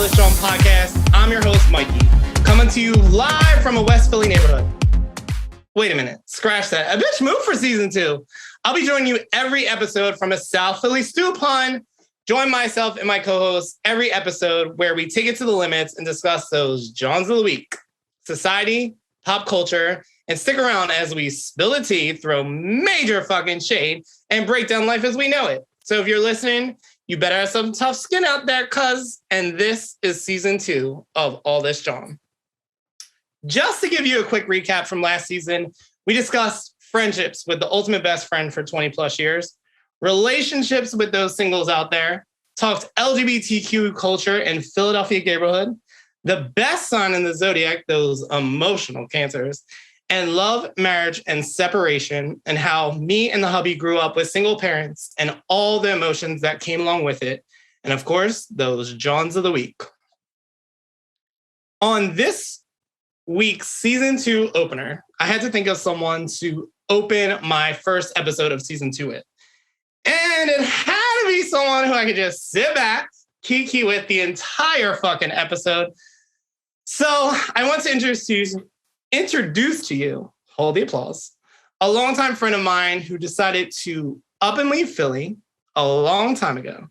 This JAWN podcast. I'm your host, Mikey, coming to you live from a West Philly neighborhood. Wait a minute, scratch that. A bitch moved for season 2. I'll be joining you every episode from a South Philly stew pun. Join myself and my co-host every episode where we take it to the limits and discuss those JAWNs of the week, society, pop culture, and stick around as we spill the tea, throw major fucking shade, and break down life as we know it. So if you're listening, you better have some tough skin out there, cuz. And this is season 2 of All This JAWN. Just to give you a quick recap from last season, we discussed friendships with the ultimate best friend for 20 plus years, relationships with those singles out there, talked LGBTQ culture in Philadelphia neighborhood, the best sign in the zodiac, those emotional cancers, and love, marriage, and separation, and how me and the hubby grew up with single parents and all the emotions that came along with it. And of course, those JAWNs of the week. On this week's season 2 opener, I had to think of someone to open my first episode of season 2 with. And it had to be someone who I could just sit back, kiki with the entire fucking episode. So I want to introduce to you, hold the applause, a longtime friend of mine who decided to up and leave Philly a long time ago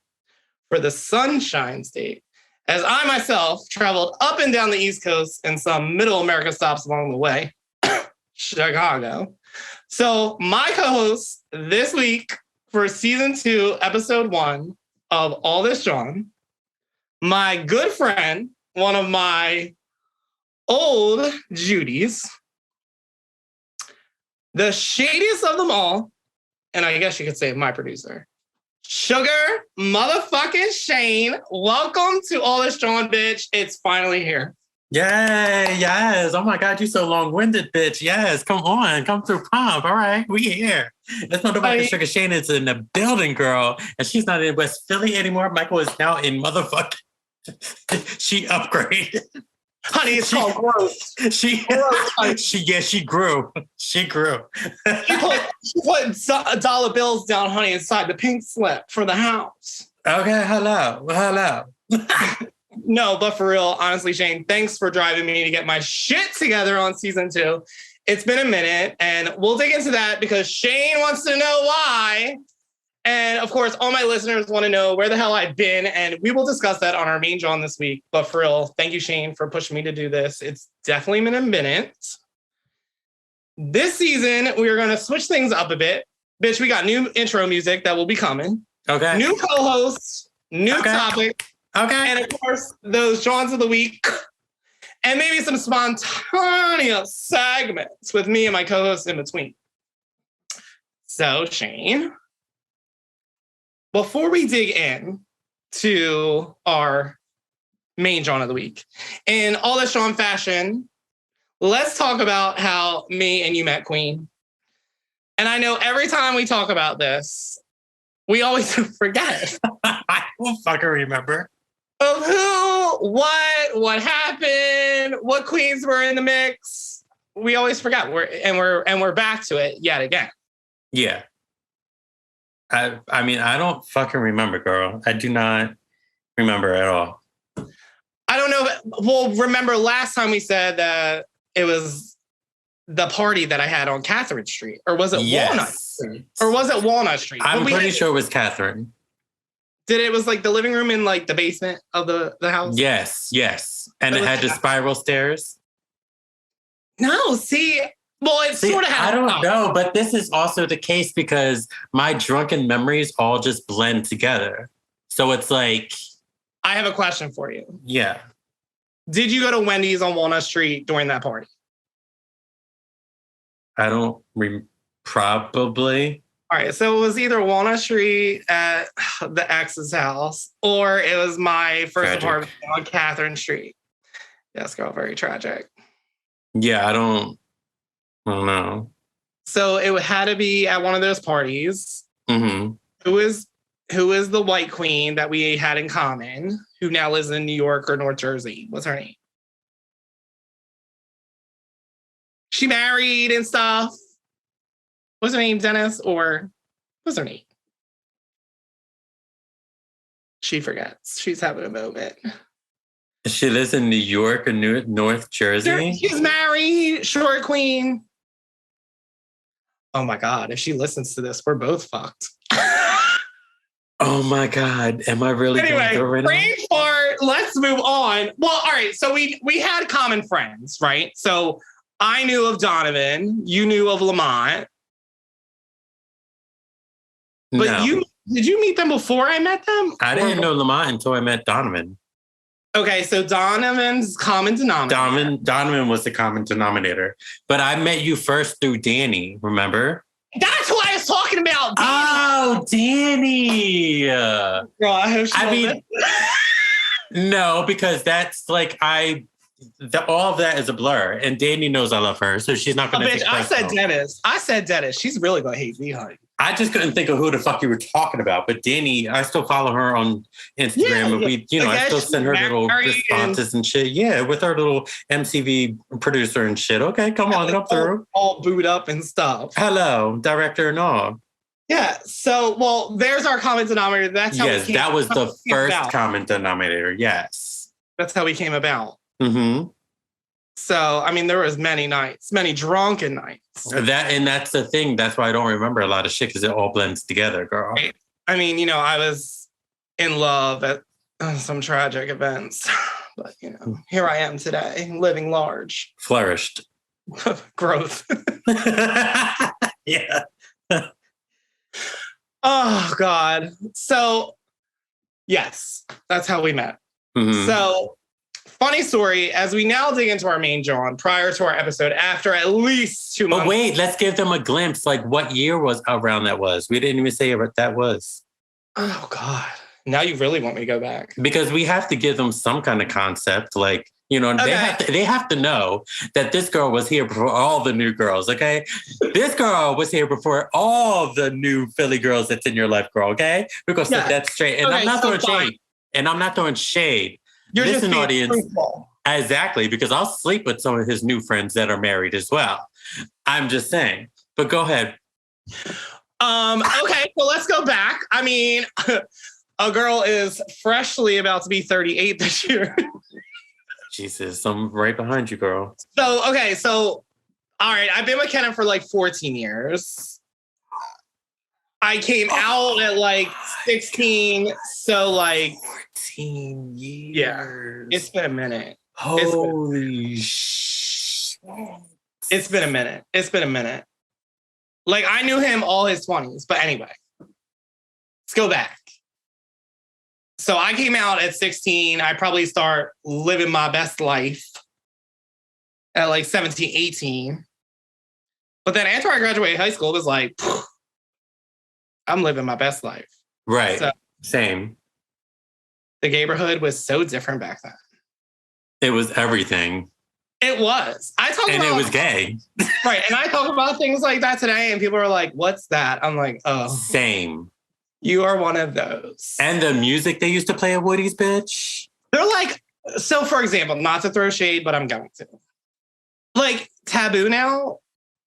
for the Sunshine State, as I myself traveled up and down the East Coast and some middle America stops along the way, Chicago. So my co-host this week for season 2, episode 1 of All This JAWN, my good friend, one of my old Judies, the shadiest of them all, and I guess you could say my producer, Sugar motherfucking Shane. Welcome to All This JAWN, bitch. It's finally here. Yay, yes. Oh my God, you so long-winded, bitch. Yes, come on, come through pump. All right, we here. Let's not about Sugar Shane is in the building, girl. And she's not in West Philly anymore. Michael is now in motherfucking... She upgraded. Honey, it's called growth. She grew. She grew. She put dollar bills down, honey, inside the pink slip for the house. Okay, hello. No, but for real, honestly, Shane, thanks for driving me to get my shit together on season 2. It's been a minute, and we'll dig into that because Shane wants to know why. And of course, all my listeners want to know where the hell I've been, and we will discuss that on our main JAWN this week. But for real, thank you, Shane, for pushing me to do this. It's definitely been a minute. This season, we are going to switch things up a bit. Bitch, we got new intro music that will be coming. Okay. New co-hosts, new topic. Okay. And of course, those JAWNs of the week. And maybe some spontaneous segments with me and my co-hosts in between. So, Shane, before we dig in to our main JAWN of the week, in all this JAWN fashion, let's talk about how me and you met Queen. And I know every time we talk about this, we always forget. I don't fucking remember. Of who, what happened, what queens were in the mix. We always forgot. We're back to it yet again. Yeah. I mean, I don't fucking remember, girl. I do not remember at all. I don't know. Well, remember last time we said that it was the party that I had on Catherine Street, or was it Walnut Street? Or was it Walnut Street? I'm pretty sure it was Catherine. It was like the living room in like the basement of the house? Yes. And it had the spiral stairs? No, see, well, it sort of had. I don't know, but this is also the case because my drunken memories all just blend together. So it's like... I have a question for you. Yeah. Did you go to Wendy's on Walnut Street during that party? I don't... Probably. All right, so it was either Walnut Street at the ex's house, or it was my first apartment on Catherine Street. Yes, girl, very tragic. Yeah, I don't know. So it had to be at one of those parties. Mm-hmm. Who is the white queen that we had in common, who now lives in New York or North Jersey? What's her name? She married and stuff. What's her name, Dennis? Or what's her name? She forgets. She's having a moment. She lives in New York or North Jersey. She's married, short queen. Oh my God, if she listens to this, we're both fucked. Oh my God, am I really anyway, going right brain fart, let's move on. Well, all right, so we had common friends, right? So I knew of Donovan, you knew of Lamont. But no. Did you meet them before I met them? I didn't know Lamont until I met Donovan. Okay, so Donovan's common denominator. Donovan was the common denominator. But I met you first through Danny, remember? That's who I was talking about, Danny. Oh, Danny. Girl, I mean, no, because that's like all of that is a blur. And Danny knows I love her, so she's not going to. I said Dennis. She's really going to hate me, honey. I just couldn't think of who the fuck you were talking about. But Danny, I still follow her on Instagram, and we, I still send her little responses and shit. Yeah, with her little MCV producer and shit. Okay, come on, come through. All booed up and stuff. Hello, director and all. Yeah. So, well, there's our common denominator. That's how. Yes, that was the first common denominator. Yes, that's how we came about. Mm-hmm. So, I mean, there was many nights, many drunken nights. That's the thing. That's why I don't remember a lot of shit, because it all blends together, girl. Right. I mean, I was in love at some tragic events, but here I am today, living large, flourished, growth. Yeah. Oh God. So, yes, that's how we met. Mm-hmm. So. Funny story, as we now dig into our main JAWN prior to our episode, after at least 2 months. But wait, let's give them a glimpse, like what year was around that was. We didn't even say what that was. Oh, God. Now you really want me to go back. Because we have to give them some kind of concept, like, okay. they have to know that this girl was here before all the new girls, okay? This girl was here before all the new Philly girls that's in your life, girl, okay? We're going to set that straight. And okay, I'm not throwing shade. And I'm not throwing shade. You're Listen, just audience. truthful. Exactly, because I'll sleep with some of his new friends that are married as well. I'm just saying. But go ahead. Okay, so let's go back. I mean, a girl is freshly about to be 38 this year. Jesus, I'm right behind you, girl. So, all right, I've been with Kenneth for like 14 years. I came out at like 16, so like 14 years. Yeah, it's been a minute. Holy shit. It's been a minute. Like, I knew him all his 20s, but anyway, let's go back. So I came out at 16. I probably start living my best life at like 17, 18. But then after I graduated high school, it was like, I'm living my best life. Right. So, same. The neighborhood was so different back then. It was everything. It was. It was gay. Right. And I talk about things like that today, and people are like, what's that? I'm like, oh. Same. You are one of those. And the music they used to play at Woody's, bitch. They're like, so for example, not to throw shade, but I'm going to. Like, Taboo now.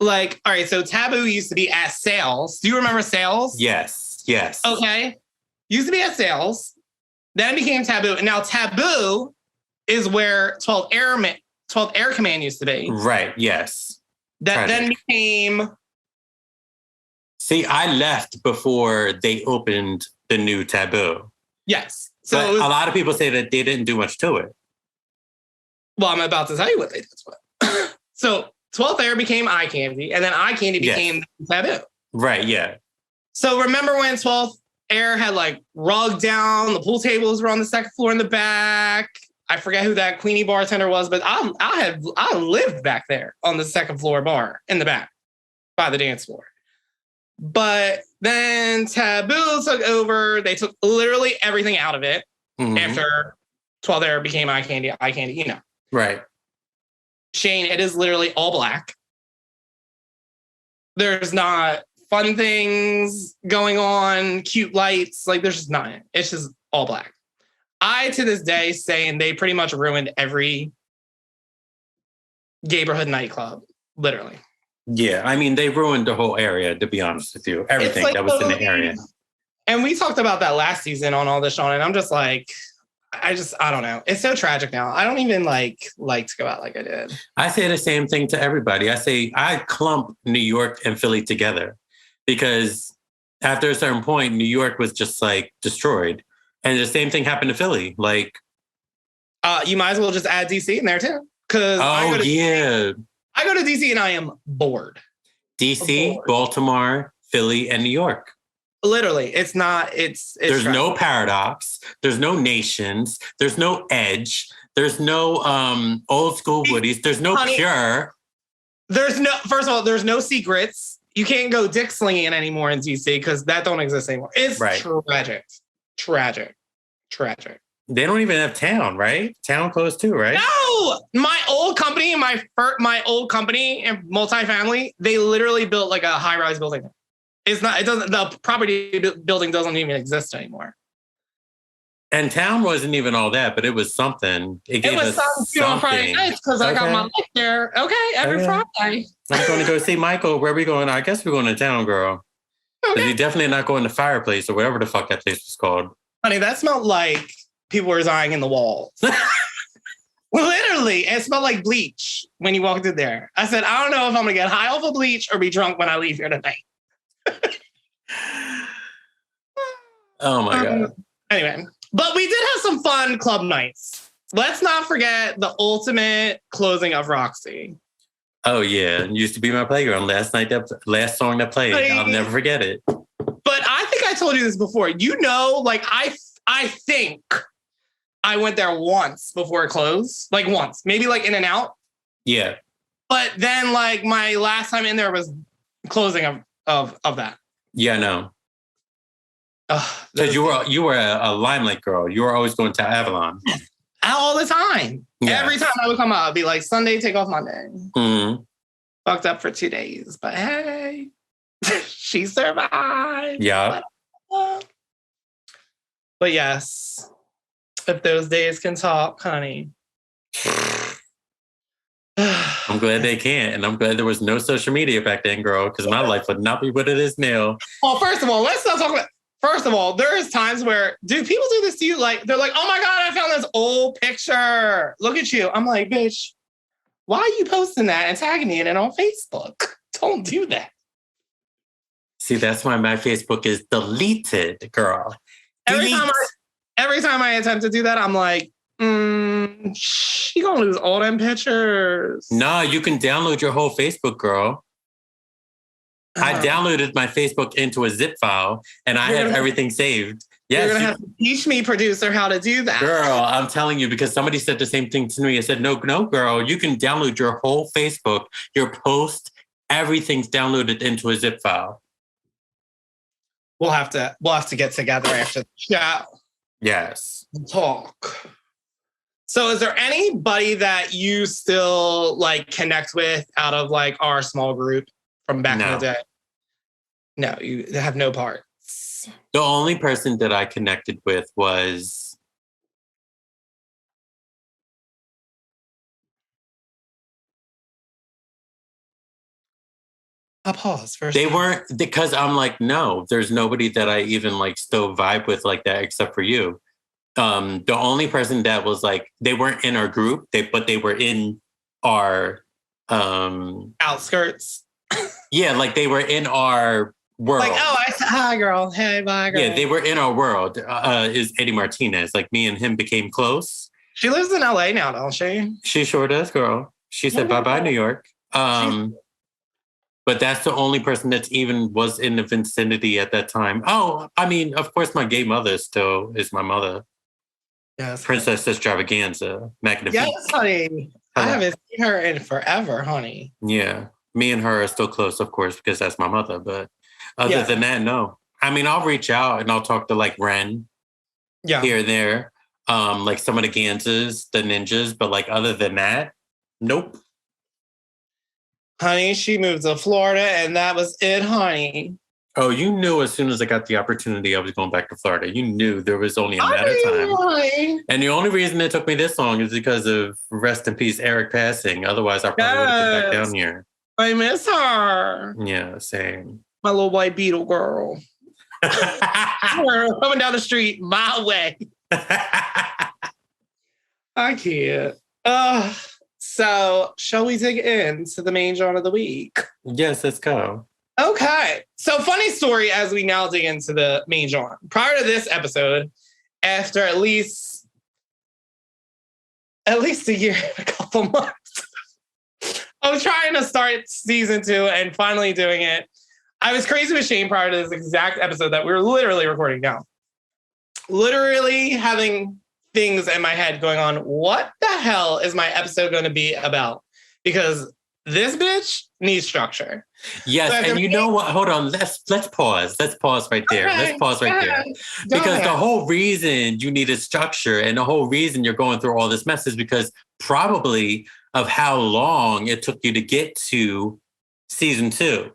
Like, all right, so Taboo used to be at Sales. Do you remember Sales? Yes. Okay. Used to be at Sales. Then it became Taboo. And now Taboo is where 12th Air Command used to be. Right, yes. That then became... See, I left before they opened the new Taboo. Yes. So a lot of people say that they didn't do much to it. Well, I'm about to tell you what they did to it. So 12th Air became Eye Candy, and then Eye Candy became Taboo. Right, yeah. So remember when 12th Air had like rug down, the pool tables were on the second floor in the back. I forget who that Queenie bartender was, but I lived back there on the second floor bar in the back by the dance floor. But then Taboo took over. They took literally everything out of it after 12th Air became Eye Candy, you know. Right. Shane, it is literally all black. There's not fun things going on, cute lights. Like, there's just not. It's just all black. I, to this day, saying they pretty much ruined every neighborhood nightclub, literally. Yeah, I mean, they ruined the whole area, to be honest with you. Everything that was in the area. And we talked about that last season on All This JAWN, and I'm just like, I don't know. It's so tragic now. I don't even like to go out like I did. I say the same thing to everybody. I say I clump New York and Philly together because after a certain point, New York was just like destroyed. And the same thing happened to Philly. Like, you might as well just add DC in there too. Because I go to DC and I am bored. DC, Baltimore, Philly, and New York. Literally, it's not. It's there's no Paradox. There's no Nations. There's no Edge. There's no old school Woodies. There's no Pure. There's no. First of all, there's no secrets. You can't go dick slinging anymore in DC because that don't exist anymore. It's tragic. They don't even have Town, right? Town closed too, right? No, my old company and multifamily, they literally built like a high-rise building. It's not. It doesn't. The property building doesn't even exist anymore. And Town wasn't even all that, but it was something. It was something on Friday nights because I got my life there. Okay, every Friday. I'm going to go see Michael. Where are we going? I guess we're going to Town, girl. Okay. You're definitely not going to Fireplace or whatever the fuck that place was called. Honey, that smelled like people were dying in the walls. Literally, it smelled like bleach when you walked in there. I said, I don't know if I'm going to get high off of bleach or be drunk when I leave here tonight. Oh my God. Anyway, but we did have some fun club nights. Let's not forget the ultimate closing of Roxy. Oh yeah, it used to be my playground. Last song that played, I'll never forget it. But I think I told you this before. You know, like I think I went there once before it closed. Like once, maybe like in and out. Yeah. But then like my last time in there was closing of that. Yeah, no. Because you were a Limelight girl. You were always going to Avalon. All the time. Yes. Every time I would come out, I'd be like, Sunday, take off Monday. Mm-hmm. Fucked up for 2 days. But hey, she survived. Yeah. But yes, if those days can talk, honey. I'm glad they can't. And I'm glad there was no social media back then, girl, because my life would not be what it is now. Well, first of all, let's not talk about... First of all, there's times where, do people do this to you? Like, they're like, oh my God, I found this old picture. Look at you. I'm like, bitch, why are you posting that and tagging me in it on Facebook? Don't do that. See, that's why my Facebook is deleted, girl. Every time I attempt to do that, I'm like, she gonna lose all them pictures. No, you can download your whole Facebook, girl. I downloaded my Facebook into a zip file and I have everything saved. Yes, you're going to have to teach me, producer, how to do that. Girl, I'm telling you, because somebody said the same thing to me. I said, no, girl, you can download your whole Facebook, your post, everything's downloaded into a zip file. We'll have to get together after the show. Yes. Talk. So is there anybody that you still like connect with out of like our small group? From back in the day? No, you have no parts. The only person that I connected with was... I'll pause first. They weren't, because I'm like, no, there's nobody that I even like still vibe with like that except for you. The only person that was like, they weren't in our group, but they were in our... outskirts. Yeah, like they were in our world. Like, oh, I said, hi, girl. Hey, bye, girl. Yeah, they were in our world. Is Eddie Martinez. Like, me and him became close. She lives in LA now, don't she? She sure does, girl. She said, bye-bye, New York. But that's the only person that's even was in the vicinity at that time. Oh, I mean, of course, my gay mother still is my mother. Yes. Princess Extravaganza. Magnifique. Yes, honey. I haven't seen her in forever, honey. Yeah. Me and her are still close, of course, because that's my mother. But other than that, no. I mean, I'll reach out and I'll talk to like Ren here and there. Like some of the Ganses, the ninjas. But like other than that, nope. Honey, she moved to Florida and that was it, honey. Oh, you knew as soon as I got the opportunity I was going back to Florida. You knew there was only a matter of time. Honey. And the only reason it took me this long is because of, rest in peace, Eric passing. Otherwise, I probably would have been back down here. I miss her. Yeah, same. My little white beetle girl. Coming down the street my way. I can't. So shall we dig into the main genre of the week? Yes, let's go. Okay. So funny story as we now dig into the main genre. Prior to this episode, after at least a year and a couple months, I was trying to start season 2 and finally doing it. I was crazy with Shane prior to this exact episode that we were literally recording now. Literally having things in my head going on. What the hell is my episode going to be about? Because this bitch needs structure. Yes, so and you know what? Hold on. Let's pause. Let's pause right there. Okay. Let's pause right there. Because the whole reason you needed structure and the whole reason you're going through all this mess is because probably of how long it took you to get to season 2.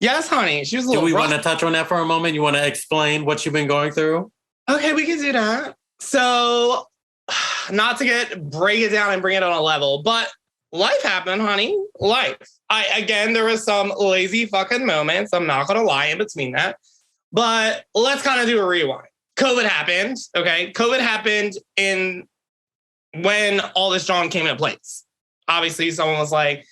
Yes, honey. She was a little Do we rough. want to touch on that for a moment? You want to explain what you've been going through? Okay, we can do that. So, not to break it down and bring it on a level, but life happened, honey. Life. There was some lazy fucking moments. I'm not going to lie in between that. But let's kind of do a rewind. COVID happened, okay? COVID happened when all this JAWN came into place. Obviously, someone was like,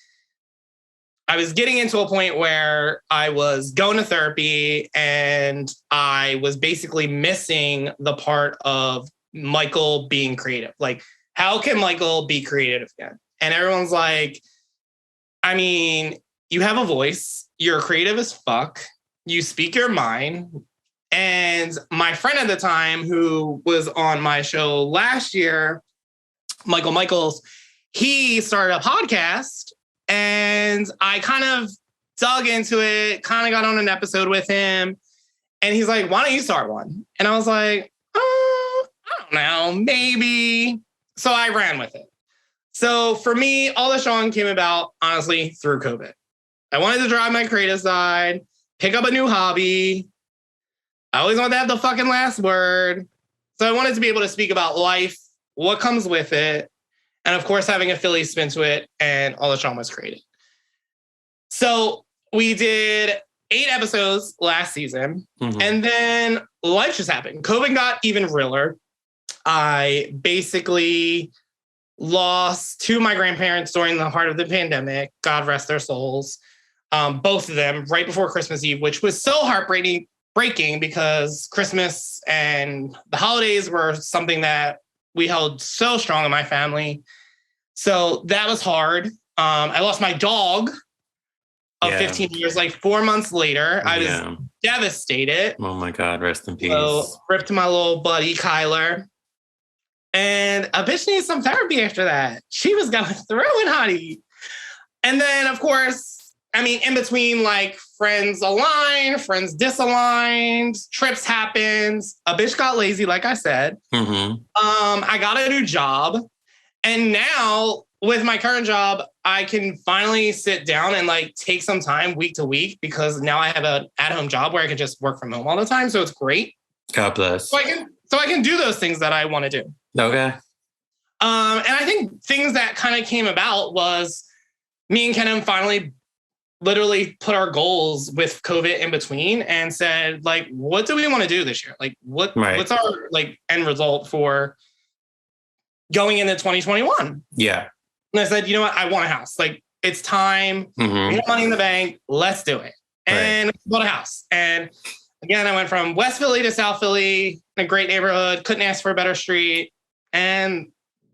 I was getting into a point where I was going to therapy and I was basically missing the part of Michael being creative. Like, how can Michael be creative again? And everyone's like, I mean, you have a voice. You're creative as fuck. You speak your mind. And my friend at the time, who was on my show last year, Michael Michaels, he started a podcast. And I kind of dug into it, kind of got on an episode with him. And he's like, why don't you start one? And I was like, I don't know, maybe. So I ran with it. So for me, all the JAWN came about, honestly, through COVID. I wanted to drive my creative side, pick up a new hobby. I always wanted to have the fucking last word. So I wanted to be able to speak about life, what comes with it, and of course, having a Philly spin to it, and all the JAWN was created. So we did 8 episodes last season, and then life just happened. COVID got even realer. I basically lost 2 of my grandparents during the heart of the pandemic. God rest their souls. Both of them right before Christmas Eve, which was so heartbreaking because Christmas and the holidays were something that we held so strong in my family. So that was hard. I lost my dog of 15 years, like 4 months later. I was devastated. Oh my God, rest in peace. So ripped my little buddy, Kyler. And a bitch needs some therapy after that. She was going through it, honey. And then, of course, I mean, in between, like, friends aligned, friends disaligned, trips happened. A bitch got lazy, like I said. I got a new job. And now, with my current job, I can finally sit down and, like, take some time week to week because now I have an at-home job where I can just work from home all the time. So it's great. God bless. So I can do those things that I want to do. Okay. And I think things that kind of came about was me and Kenan finally literally put our goals with COVID in between and said, like, what do we want to do this year? Like, what's our, like, end result for going into 2021? Yeah. And I said, you know what? I want a house. Like, it's time. We have money in the bank. Let's do it. And bought a house. And again, I went from West Philly to South Philly in a great neighborhood. Couldn't ask for a better street. And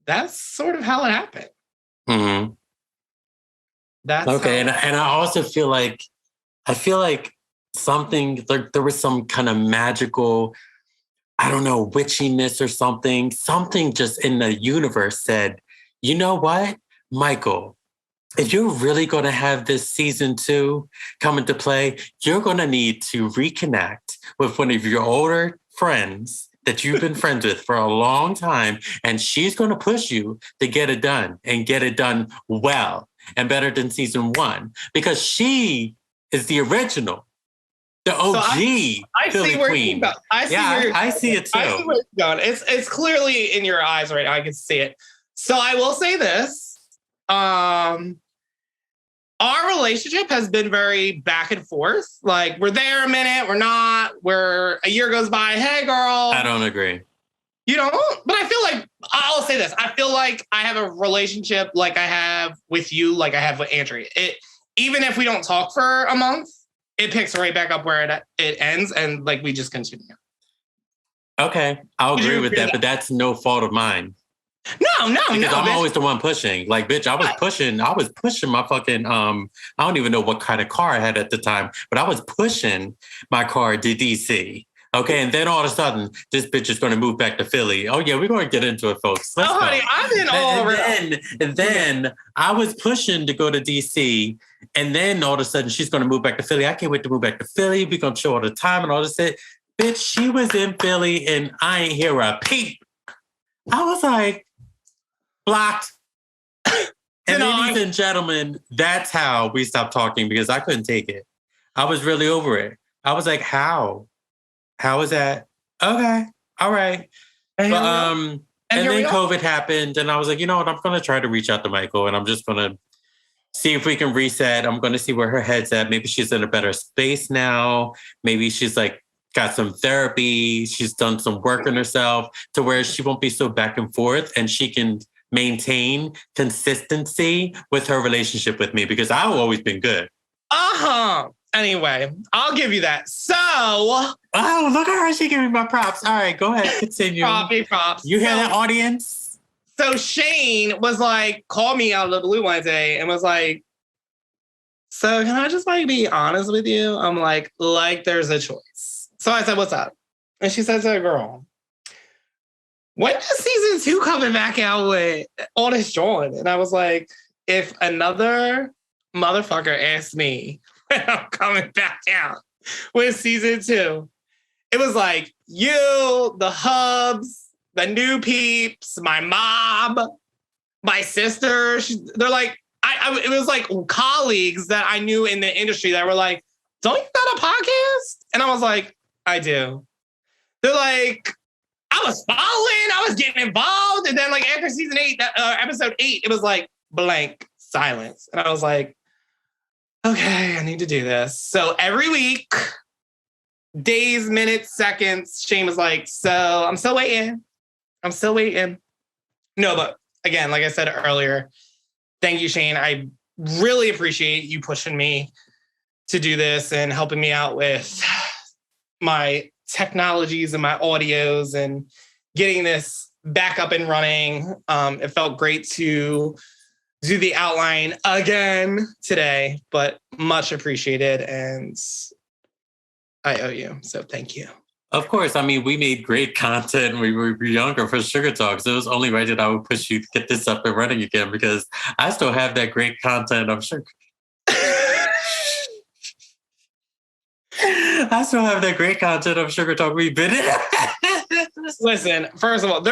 that's sort of how it happened. That's okay. And I also feel like, something, there was some kind of magical, I don't know, witchiness or something just in the universe said, you know what, Michael, if you're really going to have this season 2 come into play, you're going to need to reconnect with one of your older friends that you've been friends with for a long time. And she's going to push you to get it done and get it done well and better than season 1 because she is the original, the OG. So I Philly see where queen. I see it too. I see where it's going. It's clearly in your eyes right now. I can see it. So I will say this. Our relationship has been very back and forth. Like, we're there a minute, we're not. A year goes by. Hey, girl. I don't agree. You don't? But I feel like, I'll say this. I feel like I have a relationship like I have with you, like I have with Andrea. Even if we don't talk for a month, it picks right back up where it ends, and like we just continue. Okay, I'll agree with that, but that's no fault of mine. No, because I'm bitch. always the one pushing. Like, bitch, I was pushing my fucking I don't even know what kind of car I had at the time, but I was pushing my car to DC. Okay, and then all of a sudden, this bitch is going to move back to Philly. Oh yeah, we're going to get into it, folks. Let's go. Honey, I've been all around. And then I was pushing to go to DC, and then all of a sudden she's going to move back to Philly. I can't wait to move back to Philly. We're going to chill all the time and all this shit. Bitch, she was in Philly, and I ain't hear a peep. I was like, blocked. And ladies and gentlemen, that's how we stopped talking because I couldn't take it. I was really over it. I was like, how? How is that? Okay. All right. And then COVID happened and I was like, you know what? I'm going to try to reach out to Michael and I'm just going to see if we can reset. I'm going to see where her head's at. Maybe she's in a better space now. Maybe she's like got some therapy. She's done some work on herself to where she won't be so back and forth and she can maintain consistency with her relationship with me because I've always been good. Anyway, I'll give you that. So, oh, look at her. She gave me my props. All right, go ahead. Continue. Props. You hear that, audience? So Shane was like, called me out of the blue one day and was like, so can I just like be honest with you? I'm like there's a choice. So I said, what's up? And she said to the girl, when is season 2 coming back out with all this JAWN? And I was like, if another motherfucker asked me when I'm coming back out with season 2, it was like you, the hubs, the new peeps, my mom, my sister. They're like, it was like colleagues that I knew in the industry that were like, don't you got a podcast? And I was like, I do. They're like, I was following, I was getting involved. And then like after season 8, episode 8, it was like blank silence. And I was like, okay, I need to do this. So every week, days, minutes, seconds, Shane was like, so I'm still waiting. No, but again, like I said earlier, thank you, Shane. I really appreciate you pushing me to do this and helping me out with my technologies and my audios and getting this back up and running. It felt great to do the outline again today, but much appreciated. And I owe you. So thank you. Of course. I mean, we made great content when we were younger for Sugar Talks. It was only right that I would push you to get this up and running again because I still have that great content of Sugar. I still have that great content of Sugar Talk. We've been Listen, first of all,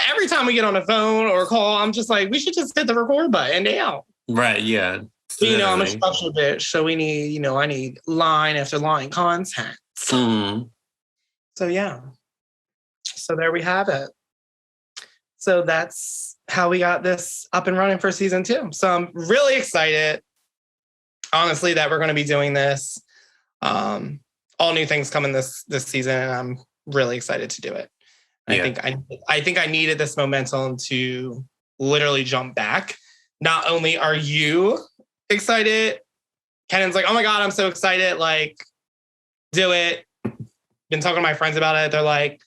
every time we get on the phone or call, I'm just like, we should just hit the record button now. Right, yeah. You know, I'm a structural bitch, so we need, I need line after line content. Mm-hmm. So yeah. So there we have it. So that's how we got this up and running for season 2. So I'm really excited, honestly, that we're going to be doing this. All new things coming this season, and I'm really excited to do it. Yeah. I think I needed this momentum to literally jump back. Not only are you excited, Kennan's like, oh my God, I'm so excited. Like, do it. Been talking to my friends about it. They're like,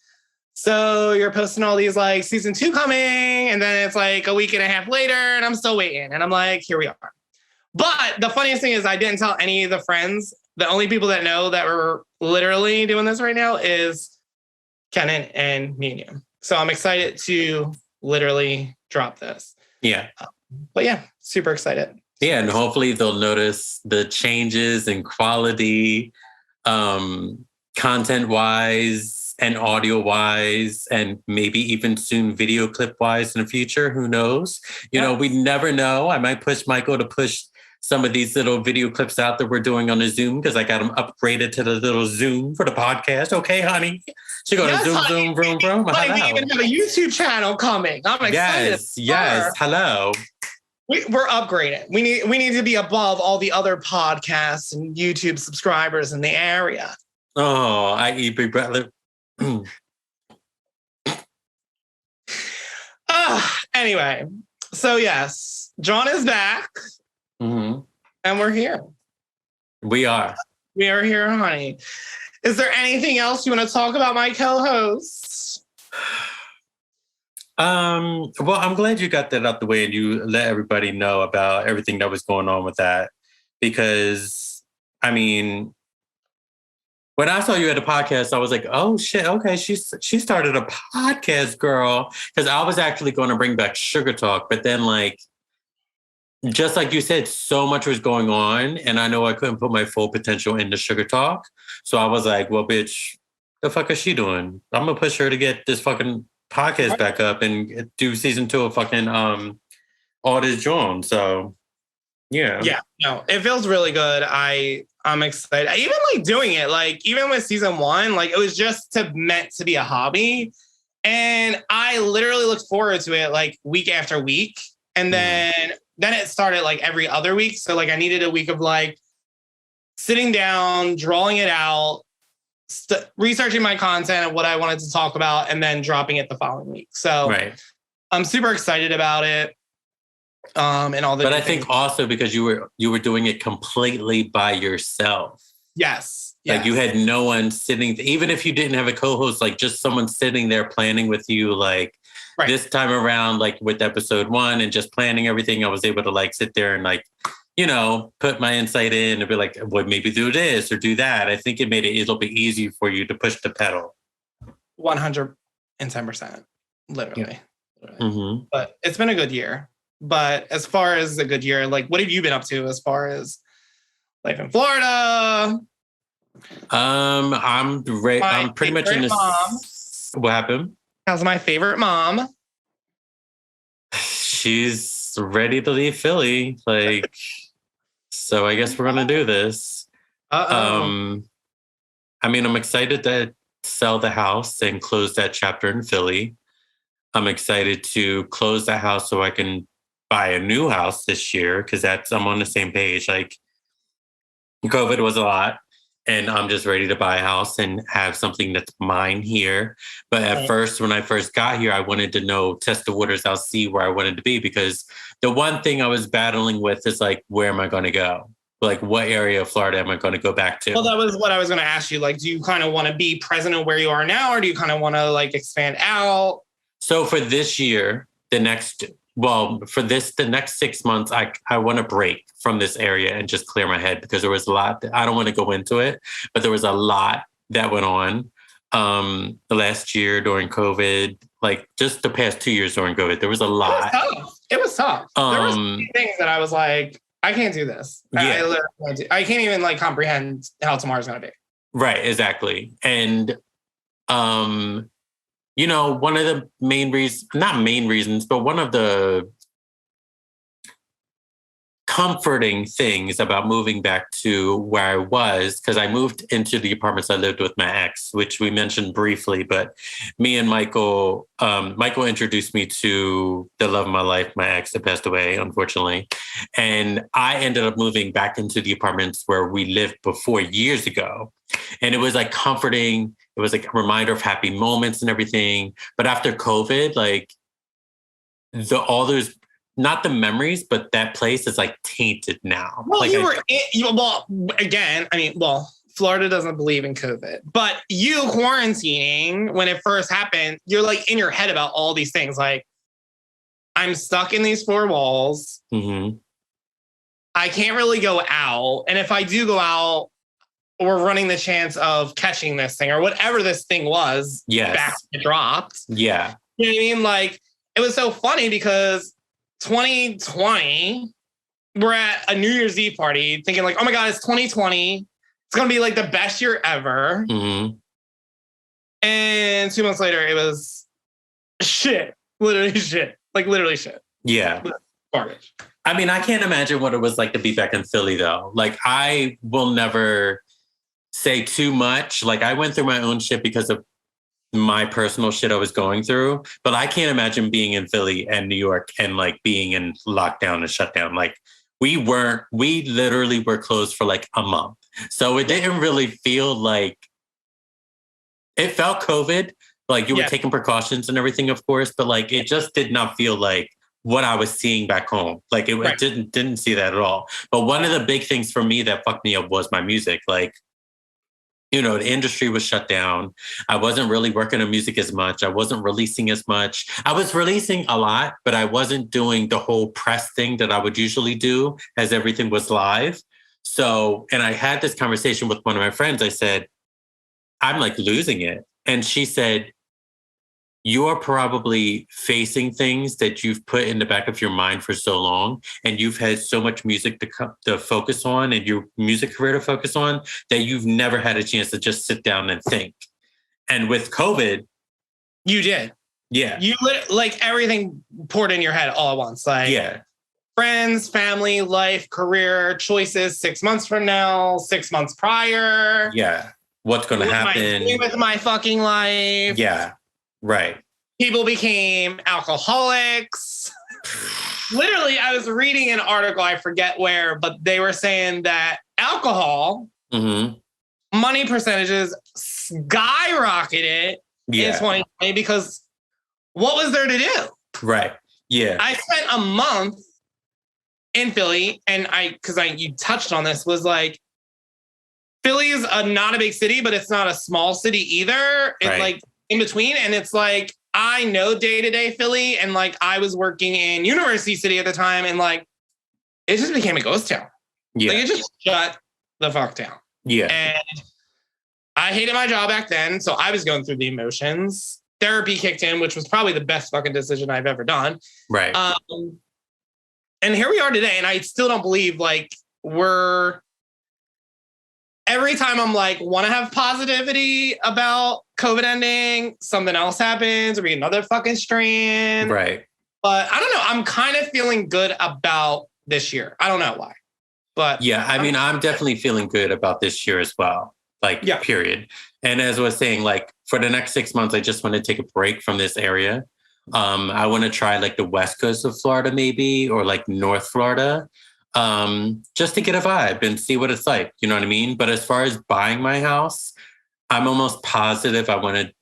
so you're posting all these like season 2 coming, and then it's like a week and a half later, and I'm still waiting. And I'm like, here we are. But the funniest thing is I didn't tell any of the friends. The only people that know that we're literally doing this right now is Kenan and me and you. So I'm excited to literally drop this. Yeah. But yeah, super excited. Yeah, and hopefully they'll notice the changes in quality, content-wise and audio-wise, and maybe even soon video clip-wise in the future. Who knows? You know, we never know. I might push Michael to push some of these little video clips out that we're doing on the Zoom because I got them upgraded to the little Zoom for the podcast. Okay, honey. She go to Zoom, vroom. Like we even have a YouTube channel coming. I'm excited. Yes. Hello. We're upgrading. We need to be above all the other podcasts and YouTube subscribers in the area. Oh, I eat Big Brother. Anyway, so yes, JAWN is back, Mm-hmm. and we're here. We are. We are here, honey. Is there anything else you want to talk about, my co-host? Well, I'm glad you got that out the way and you let everybody know about everything that was going on with that. Because, I mean, when I saw you at a podcast, I was like, oh shit, okay, she started a podcast, girl. Because I was actually going to bring back Sugar Talk, but then like, just like you said, so much was going on, and I know I couldn't put my full potential into Sugar Talk. So I was like, well, bitch, the fuck is she doing? I'm gonna push her to get this fucking podcast back up and do season 2 of fucking All This JAWN. So yeah. Yeah, no, it feels really good. I'm excited. I even like doing it. Like even with season 1, like it was just meant to be a hobby. And I literally looked forward to it like week after week. And then it started like every other week. So like I needed a week of like sitting down, drawing it out, researching my content and what I wanted to talk about, and then dropping it the following week. So I'm super excited about it. And all the But I think also because you were doing it completely by yourself. Yes. Like you had no one sitting, even if you didn't have a co-host, like just someone sitting there planning with you, like this time around, like with episode 1 and just planning everything, I was able to like sit there and like, you know, put my insight in and be like, well, maybe do this or do that. I think it made it a little bit easier for you to push the pedal. 110%. Literally. Mm-hmm. But it's been a good year. But as far as a good year, like what have you been up to as far as life in Florida? I'm pretty much in this. Mom. What happened? How's my favorite mom? She's ready to leave Philly. Like, so I guess we're gonna do this. I mean, I'm excited to sell the house and close that chapter in Philly. I'm excited to close that house so I can buy a new house this year because I'm on the same page. Like, COVID was a lot. And I'm just ready to buy a house and have something that's mine here. But at first, when I first got here, I wanted to test the waters out, see where I wanted to be. Because the one thing I was battling with is like, where am I going to go? Like, what area of Florida am I going to go back to? Well, that was what I was going to ask you. Like, do you kind of want to be present in where you are now? Or do you kind of want to like expand out? So for this year, the next 6 months, I want to break from this area and just clear my head because there was a lot. I don't want to go into it, but there was a lot that went on the last year during COVID, like just the past 2 years during COVID. There was a lot. It was tough. There were things that I was like, I can't do this. Yeah. I can't even like comprehend how tomorrow's going to be. Right, exactly. And you know, one of the not main reasons, but one of the comforting things about moving back to where I was, because I moved into the apartments I lived with my ex, which we mentioned briefly, but me and Michael introduced me to the love of my life, my ex that passed away, unfortunately. And I ended up moving back into the apartments where we lived before years ago. And it was like comforting. It was like a reminder of happy moments and everything. But after COVID, like all those, not the memories, but that place is like tainted now. Well, like Florida doesn't believe in COVID, but you quarantining when it first happened, you're like in your head about all these things. Like, I'm stuck in these 4 walls. Mm-hmm. I can't really go out. And if I do go out, we're running the chance of catching this thing or whatever this thing was. Yes. Back when it dropped. Yeah. You know what I mean? Like, it was so funny because 2020, we're at a New Year's Eve party thinking like, oh my God, it's 2020. It's going to be like the best year ever. Mm-hmm. And 2 months later, it was shit. Literally shit. Like literally shit. Yeah. Garbage. I mean, I can't imagine what it was like to be back in Philly though. Like I will never say too much. Like I went through my own shit because of my personal shit I was going through, but I can't imagine being in Philly and New York and like being in lockdown and shutdown. Like we literally were closed for like a month. So it didn't really feel like, it felt COVID, Like, you were taking precautions and everything, of course, but like, it just did not feel like what I was seeing back home. Like, it didn't see that at all. But one of the big things for me that fucked me up was my music. Like, you know, the industry was shut down. I wasn't really working on music as much. I wasn't releasing as much. I was releasing a lot, but I wasn't doing the whole press thing that I would usually do as everything was live. So, and I had this conversation with one of my friends. I said, I'm like losing it. And she said, you're probably facing things that you've put in the back of your mind for so long, and you've had so much music to focus on and your music career to focus on that you've never had a chance to just sit down and think. And with COVID, you did. Yeah. You like everything poured in your head all at once. Like, friends, family, life, career, choices 6 months from now, 6 months prior. Yeah. What's going to happen? What am I doing with my fucking life? Yeah. Right. People became alcoholics. Literally, I was reading an article, I forget where, but they were saying that alcohol money percentages skyrocketed in 2020 because what was there to do? Right. Yeah. I spent a month in Philly, and you touched on this, was like, Philly is not a big city, but it's not a small city either. It's like in between. And it's like, I know day-to-day Philly, and like I was working in University City at the time, and like it just became a ghost town. Yeah. Like, it just shut the fuck down. Yeah. And I hated my job back then, so I was going through the emotions. Therapy kicked in, which was probably the best fucking decision I've ever done. Right. And here we are today, and I still don't believe like every time I'm like, want to have positivity about COVID ending, something else happens, or we get another fucking strain. Right. But I don't know. I'm kind of feeling good about this year. I don't know why. But yeah, I mean, I'm definitely feeling good about this year as well. Like, period. And as I was saying, like, for the next 6 months, I just want to take a break from this area. I want to try like the west coast of Florida, maybe, or like North Florida. Just to get a vibe and see what it's like, you know what I mean? But as far as buying my house, I'm almost positive I want to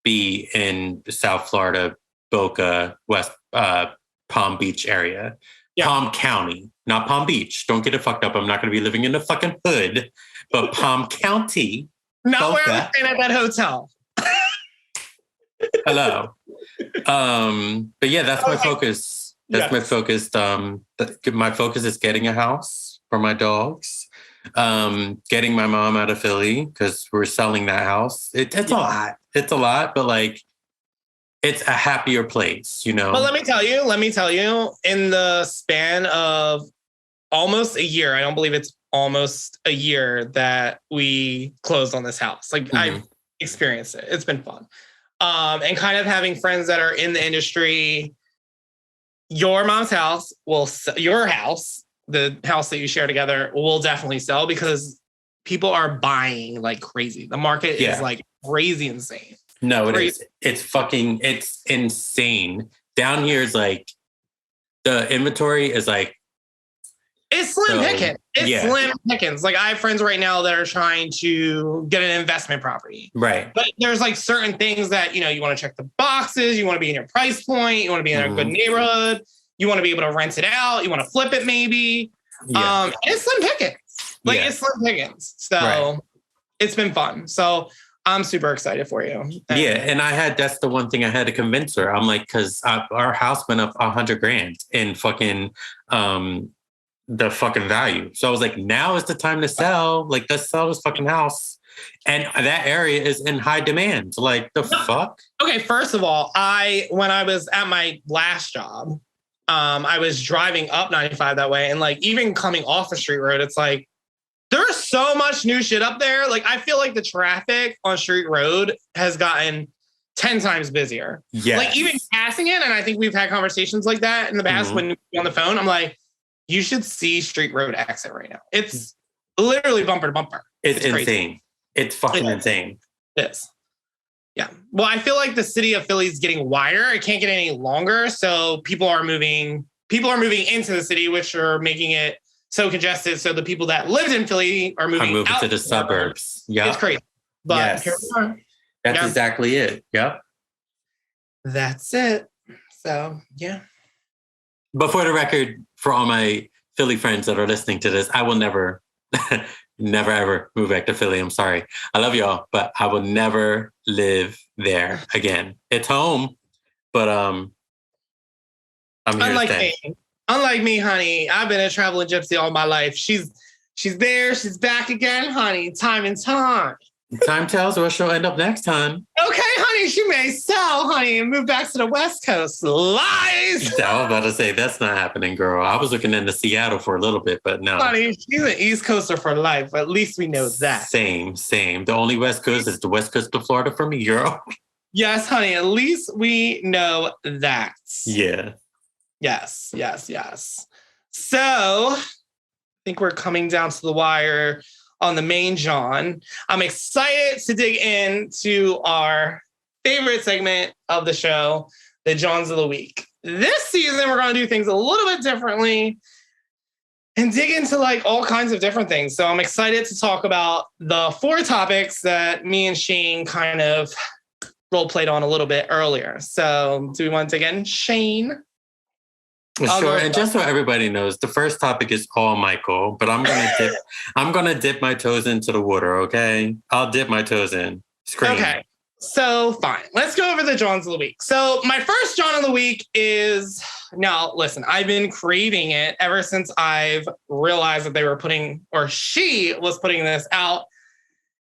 be in South Florida, Boca, West, Palm Beach area, Palm County, not Palm Beach. Don't get it fucked up. I'm not going to be living in the fucking hood, but Palm County. Not Boca. Where I'm staying at that hotel. Hello. But yeah, that's my focus. That's my focus. My focus is getting a house for my dogs, getting my mom out of Philly because we're selling that house. It's a lot. It's a lot, but like, it's a happier place, you know? But let me tell you, in the span of almost a year, I don't believe it's almost a year that we closed on this house. Like, I've experienced it. It's been fun. And kind of having friends that are in the industry. Your mom's house your house, the house that you share together, will definitely sell because people are buying like crazy. The market is like crazy insane. No, it is. It's insane. Down here is like, the inventory is like, it's slim pickings. Slim pickings. Like, I have friends right now that are trying to get an investment property. Right. But there's like certain things that, you know, you want to check the boxes. You want to be in your price point. You want to be in a good neighborhood. You want to be able to rent it out. You want to flip it maybe. Yeah. And it's slim pickings. Like, it's slim pickings. So it's been fun. So I'm super excited for you. And that's the one thing I had to convince her. I'm like, because our house went up $100,000 in fucking, the fucking value. So I was like, now is the time to sell. Like, let's sell this fucking house. And that area is in high demand. Like, the fuck? Okay, first of all, when I was at my last job, I was driving up 95 that way. And like, even coming off the street road, it's like, there's so much new shit up there. Like, I feel like the traffic on Street Road has gotten 10 times busier. Yeah. Like, even passing it, and I think we've had conversations like that in the past when we're on the phone, I'm like, you should see Street Road exit right now. It's literally bumper to bumper. It's insane. It's fucking insane. It is. Yeah. Well, I feel like the city of Philly is getting wider. It can't get any longer. So people are moving into the city, which are making it so congested. So the people that lived in Philly are moving out to the suburbs. Yeah. It's crazy. But here we are. That's exactly it. Yep. that's it. So, yeah. But for the record, for all my Philly friends that are listening to this, I will never, never ever move back to Philly. I'm sorry. I love y'all, but I will never live there again. It's home, but I'm here to stay. Unlike me, honey, I've been a traveling gypsy all my life. She's there, she's back again, honey. Time and time. Time tells where she'll end up next time. Okay, honey, she may sell, honey, and move back to the West Coast. Lies! I was about to say, that's not happening, girl. I was looking into Seattle for a little bit, but no. Honey, she's an East Coaster for life. At least we know that. Same. The only West Coast is the West Coast of Florida for me, girl. Yes, honey, at least we know that. Yeah. Yes. So, I think we're coming down to the wire on the main JAWN. I'm excited to dig into our favorite segment of the show, the JAWNs of the week. This season, we're going to do things a little bit differently and dig into like all kinds of different things. So I'm excited to talk about the 4 topics that me and Shane kind of role played on a little bit earlier. So do we want to dig in, Shane? Sure, and just so everybody knows, the first topic is all Michael, but I'm gonna dip my toes into the water, okay? I'll dip my toes in. Scream. Okay, so fine. Let's go over the JAWNs of the week. So my first JAWN of the week is, now listen, I've been craving it ever since I've realized that they were putting, or she was putting this out.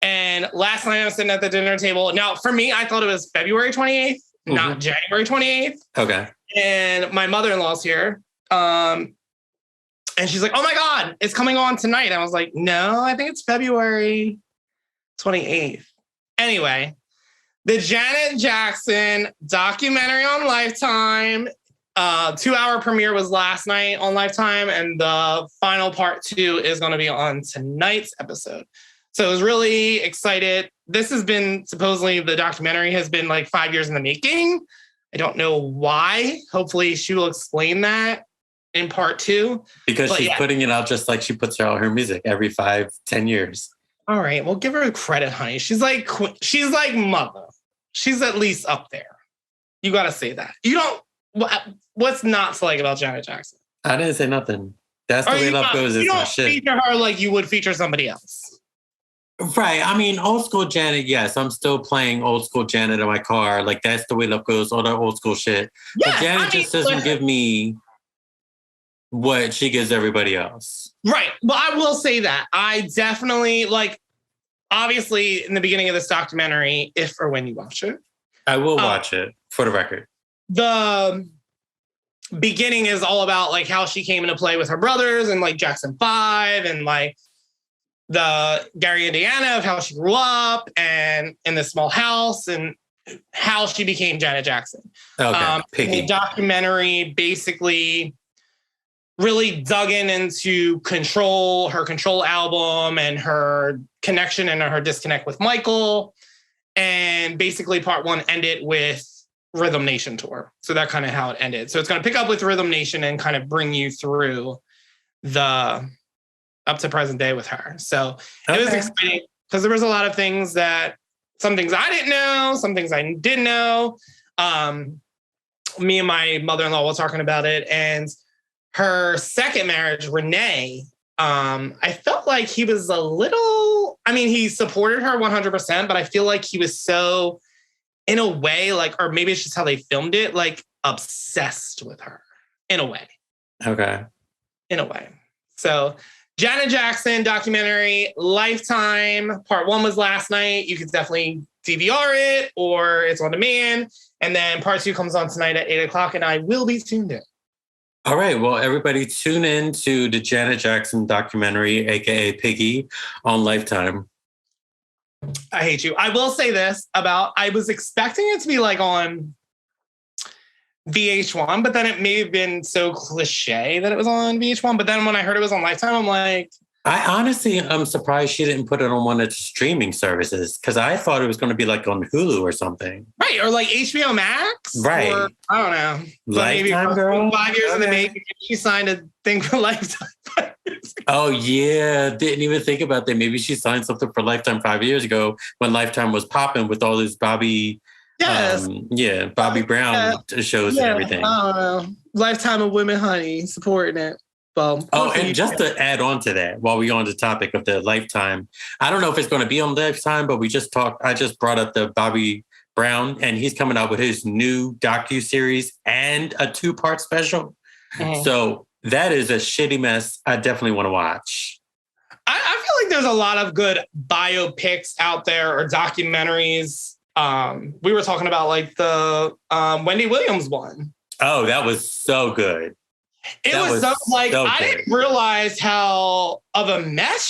And last night I was sitting at the dinner table. Now, for me, I thought it was February 28th, not January 28th. Okay. And my mother-in-law's here. And she's like, oh my God, it's coming on tonight. I was like, no, I think it's February 28th. Anyway, the Janet Jackson documentary on Lifetime, 2-hour premiere was last night on Lifetime, and the final part 2 is going to be on tonight's episode. So I was really excited. This has been, supposedly the documentary has been like 5 years in the making. I don't know why. Hopefully she will explain that in part 2. Because she's putting it out just like she puts out her music every 5-10 years. All right. Well, give her credit, honey. She's like mother. She's at least up there. You got to say that. You don't, what's not to like about Janet Jackson? I didn't say nothing. That's the way love goes. You don't feature her like you would feature somebody else. Right. I mean, old school Janet, yes. I'm still playing old school Janet in my car. Like, that's the way love goes, all that old school shit. Yeah, but Janet just doesn't give me what she gives everybody else. Right. Well, I will say that. I definitely, like, obviously, in the beginning of this documentary, if or when you watch it. I will watch it, for the record. The beginning is all about, like, how she came into play with her brothers and, like, Jackson 5 and, like, the Gary, Indiana, of how she grew up and in this small house and how she became Janet Jackson. Okay, the documentary basically really dug into her Control album and her connection and her disconnect with Michael. And basically part 1 ended with Rhythm Nation tour. So that's kind of how it ended. So it's going to pick up with Rhythm Nation and kind of bring you through the up to present day with her. So it was exciting because there was a lot of things some things I didn't know, some things I did know. Me and my mother-in-law were talking about it, and her second marriage, Renee, I felt like he was a little, I mean, he supported her 100%, but I feel like he was so, in a way, like, or maybe it's just how they filmed it, like obsessed with her in a way. Okay. In a way. So Janet Jackson documentary, Lifetime. Part 1 was last night. You could definitely DVR it or it's on demand. And then part 2 comes on tonight at 8:00 and I will be tuned in. All right. Well, everybody tune in to the Janet Jackson documentary, AKA Piggy, on Lifetime. I hate you. I will say this I was expecting it to be like on VH1, but then it may have been so cliche that it was on VH1. But then when I heard it was on Lifetime, I'm like, I honestly am surprised she didn't put it on one of the streaming services because I thought it was going to be like on Hulu or something. Right. Or like HBO Max. Right. Or, I don't know. Lifetime, maybe girl. 5 years in the making. She signed a thing for Lifetime. Oh, yeah. Didn't even think about that. Maybe she signed something for Lifetime 5 years ago when Lifetime was popping with all this Bobby Yes. Yeah, Bobby Brown shows and everything. Lifetime of Women, honey, supporting it. Well, and just to add on to that, while we're on the topic of the Lifetime, I don't know if it's going to be on Lifetime, but I just brought up the Bobby Brown, and he's coming out with his new docuseries and a 2-part special. Mm-hmm. So that is a shitty mess. I definitely want to watch. I feel like there's a lot of good biopics out there or documentaries. We were talking about like the Wendy Williams one. Oh, that was so good. It was so like I didn't realize how of a mess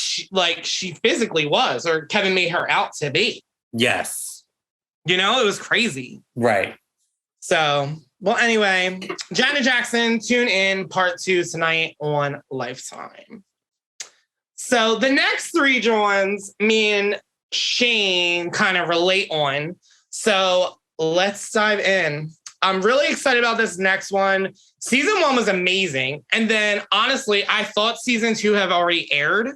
she physically was, or Kevin made her out to be. Yes. You know, it was crazy. Right. So, well, anyway, Janet Jackson, tune in part 2 tonight on Lifetime. So the next 3 JAWNs, me and Shane kind of relate on. So let's dive in. I'm really excited about this next one. Season 1 was amazing. And then honestly, I thought season 2 have already aired.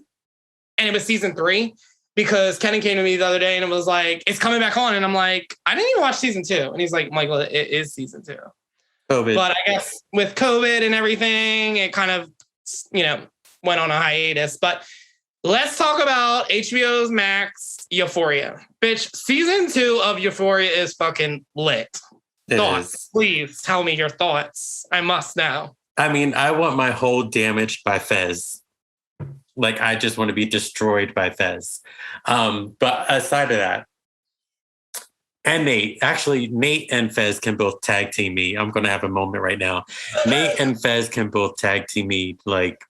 And it was season 3 because Kenan came to me the other day and it was like, it's coming back on. And I'm like, I didn't even watch season 2. And he's like, Michael, it is season 2. COVID. But I guess with COVID and everything, it kind of, went on a hiatus. But let's talk about HBO's Max Euphoria. Bitch, season 2 of Euphoria is fucking lit. Thoughts, please tell me your thoughts. I must know. I mean, I want my whole damaged by Fez. Like, I just want to be destroyed by Fez. But aside of that, and Nate and Fez can both tag team me. I'm going to have a moment right now. Nate and Fez can both tag team me. Like,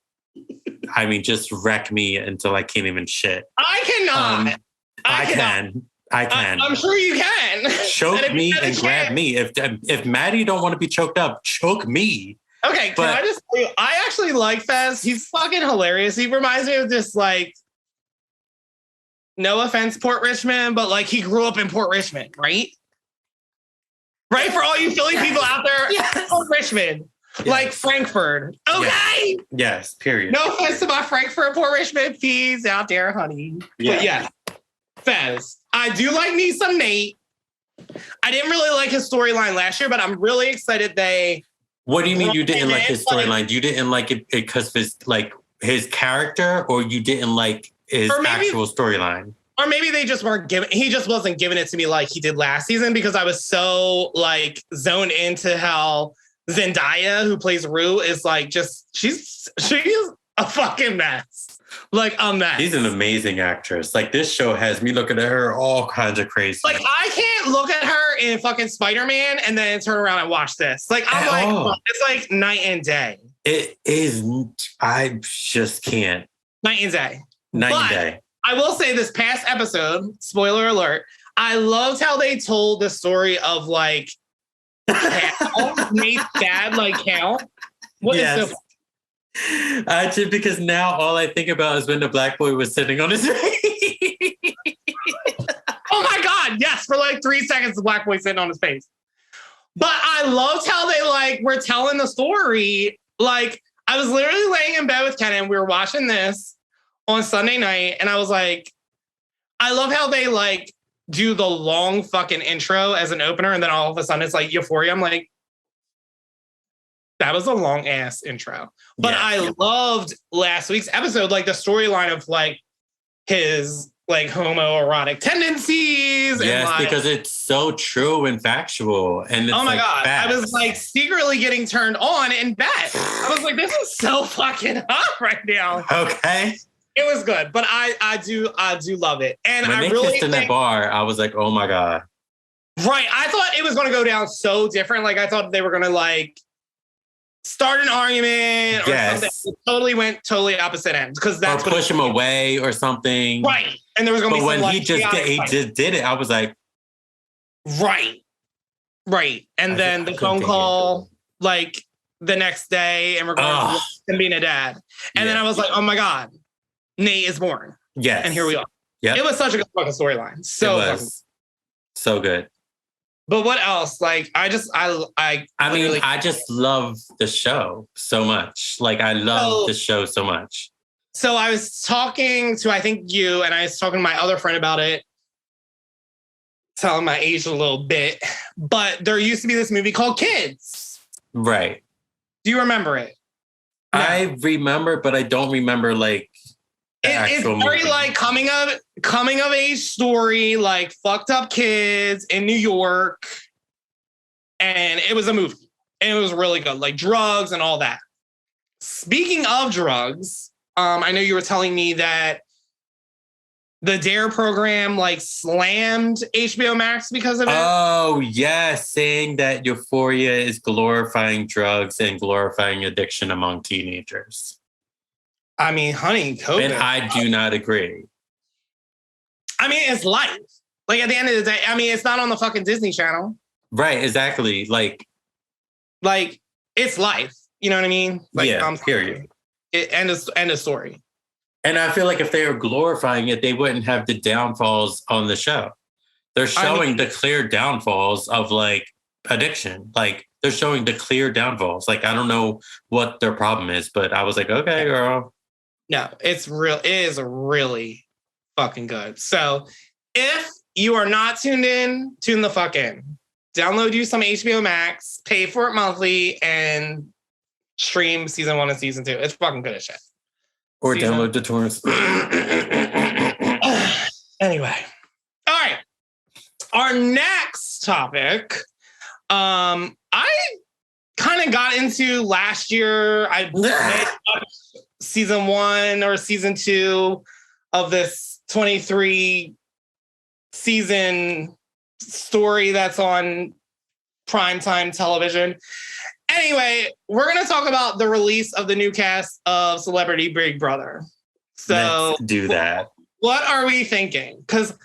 I mean, just wreck me until I can't even shit. I cannot. I can. I'm sure you can. Choke me and grab me. If Maddie don't want to be choked up, choke me. Okay, can I just tell you, I actually like Fez. He's fucking hilarious. He reminds me of just like, no offense, Port Richmond, but like he grew up in Port Richmond, right? Right? For all you Philly people out there, yes. Port Richmond. Yes. Like Frankfurt. Okay. Yes, period. No offense to my Frankfurt, Port Richmond peas out there, honey. Yeah. But yeah, Fez. I do like me some Nate. I didn't really like his storyline last year, but I'm really excited they. What do you mean you didn't like his storyline? You didn't like it because of his character, or you didn't like his actual storyline? Or maybe they just weren't giving. He just wasn't giving it to me like he did last season because I was so like zoned into how Zendaya, who plays Rue, is like she's a fucking mess. Like a mess. She's an amazing actress. Like this show has me looking at her all kinds of crazy. Like I can't look at her in fucking Spider-Man and then turn around and watch this. Like it's like night and day. It is. I just can't. Night and day. Night and day. I will say this past episode, spoiler alert, I loved how they told the story of like Nate's dad, like Cal. What is so just because now all I think about is when the black boy was sitting on his face. Oh my God, yes, for like 3 seconds, the black boy sitting on his face. But I loved how they like were telling the story. Like I was literally laying in bed with Kenan. We were watching this on Sunday night, and I was like, I love how they like do the long fucking intro as an opener, and then all of a sudden it's like Euphoria. I'm like, that was a long ass intro. But I loved last week's episode, like the storyline of like his like homoerotic tendencies. Yes, and, like, because it's so true and factual. And it's oh my God, facts. I was like secretly getting turned on in bed. I was like, this is so fucking hot right now. Okay. It was good, but I do love it. And when I they really kissed in that bar, I was like, oh my God. Right. I thought it was going to go down so different. Like I thought they were going to like start an argument or something. It totally went totally opposite ends because that's or push him away or something. Right. And there was going to be some, when like, he just did it, I was like, right. And then the phone call like the next day and we're going to him being a dad. And then I was like, oh my God, Nate is born. Yes. And here we are. Yeah. It was such a good fucking storyline. So good. But what else? Like, I mean, I just love the show so much. Like, I love the show so much. So I was talking to, I think you, and I was talking to my other friend about it. telling my age a little bit, but there used to be this movie called Kids. Right. Do you remember it? No. I remember, but I don't remember like it's very movie. like coming of age story, like fucked up kids in New York. And it was a movie. And it was really good, like drugs and all that. Speaking of drugs, I know you were telling me that the DARE program like slammed HBO Max because of it. Oh, yes. Saying that Euphoria is glorifying drugs and glorifying addiction among teenagers. I mean, honey, COVID. And I do not agree. I mean, it's life. Like at the end of the day, I mean, it's not on the fucking Disney Channel. Right, exactly. Like it's life. You know what I mean? Like, yeah, period. End of story. And I feel like if they were glorifying it, they wouldn't have the downfalls on the show. They're showing the clear downfalls of like addiction. Like they're showing the clear downfalls. Like I don't know what their problem is, but I was like, okay, girl. No, it's real. It is really fucking good. So if you are not tuned in, tune the fuck in. Download you some HBO Max, pay for it monthly, and stream season 1 and season 2. It's fucking good as shit. Or download the torrents. Anyway. All right. Our next topic. I kind of got into last year. I watched season 1 or season 2 of this 23 season story that's on primetime television. Anyway, we're going to talk about the release of the new cast of Celebrity Big Brother. So let's do that. What are we thinking? Because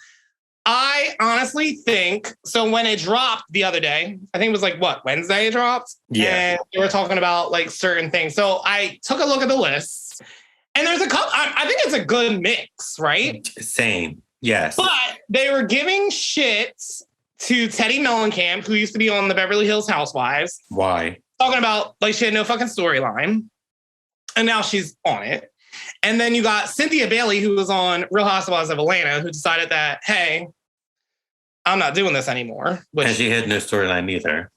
I honestly think, so when it dropped the other day, I think it was like, what, Wednesday it dropped? Yeah. And they were talking about like certain things. So I took a look at the list and there's a couple, I think it's a good mix, right? Same. Yes. But they were giving shit to Teddy Mellencamp, who used to be on the Beverly Hills Housewives. Why? Talking about like she had no fucking storyline. And now she's on it. And then you got Cynthia Bailey, who was on Real Housewives of Atlanta, who decided that, hey, I'm not doing this anymore. And she had no storyline either.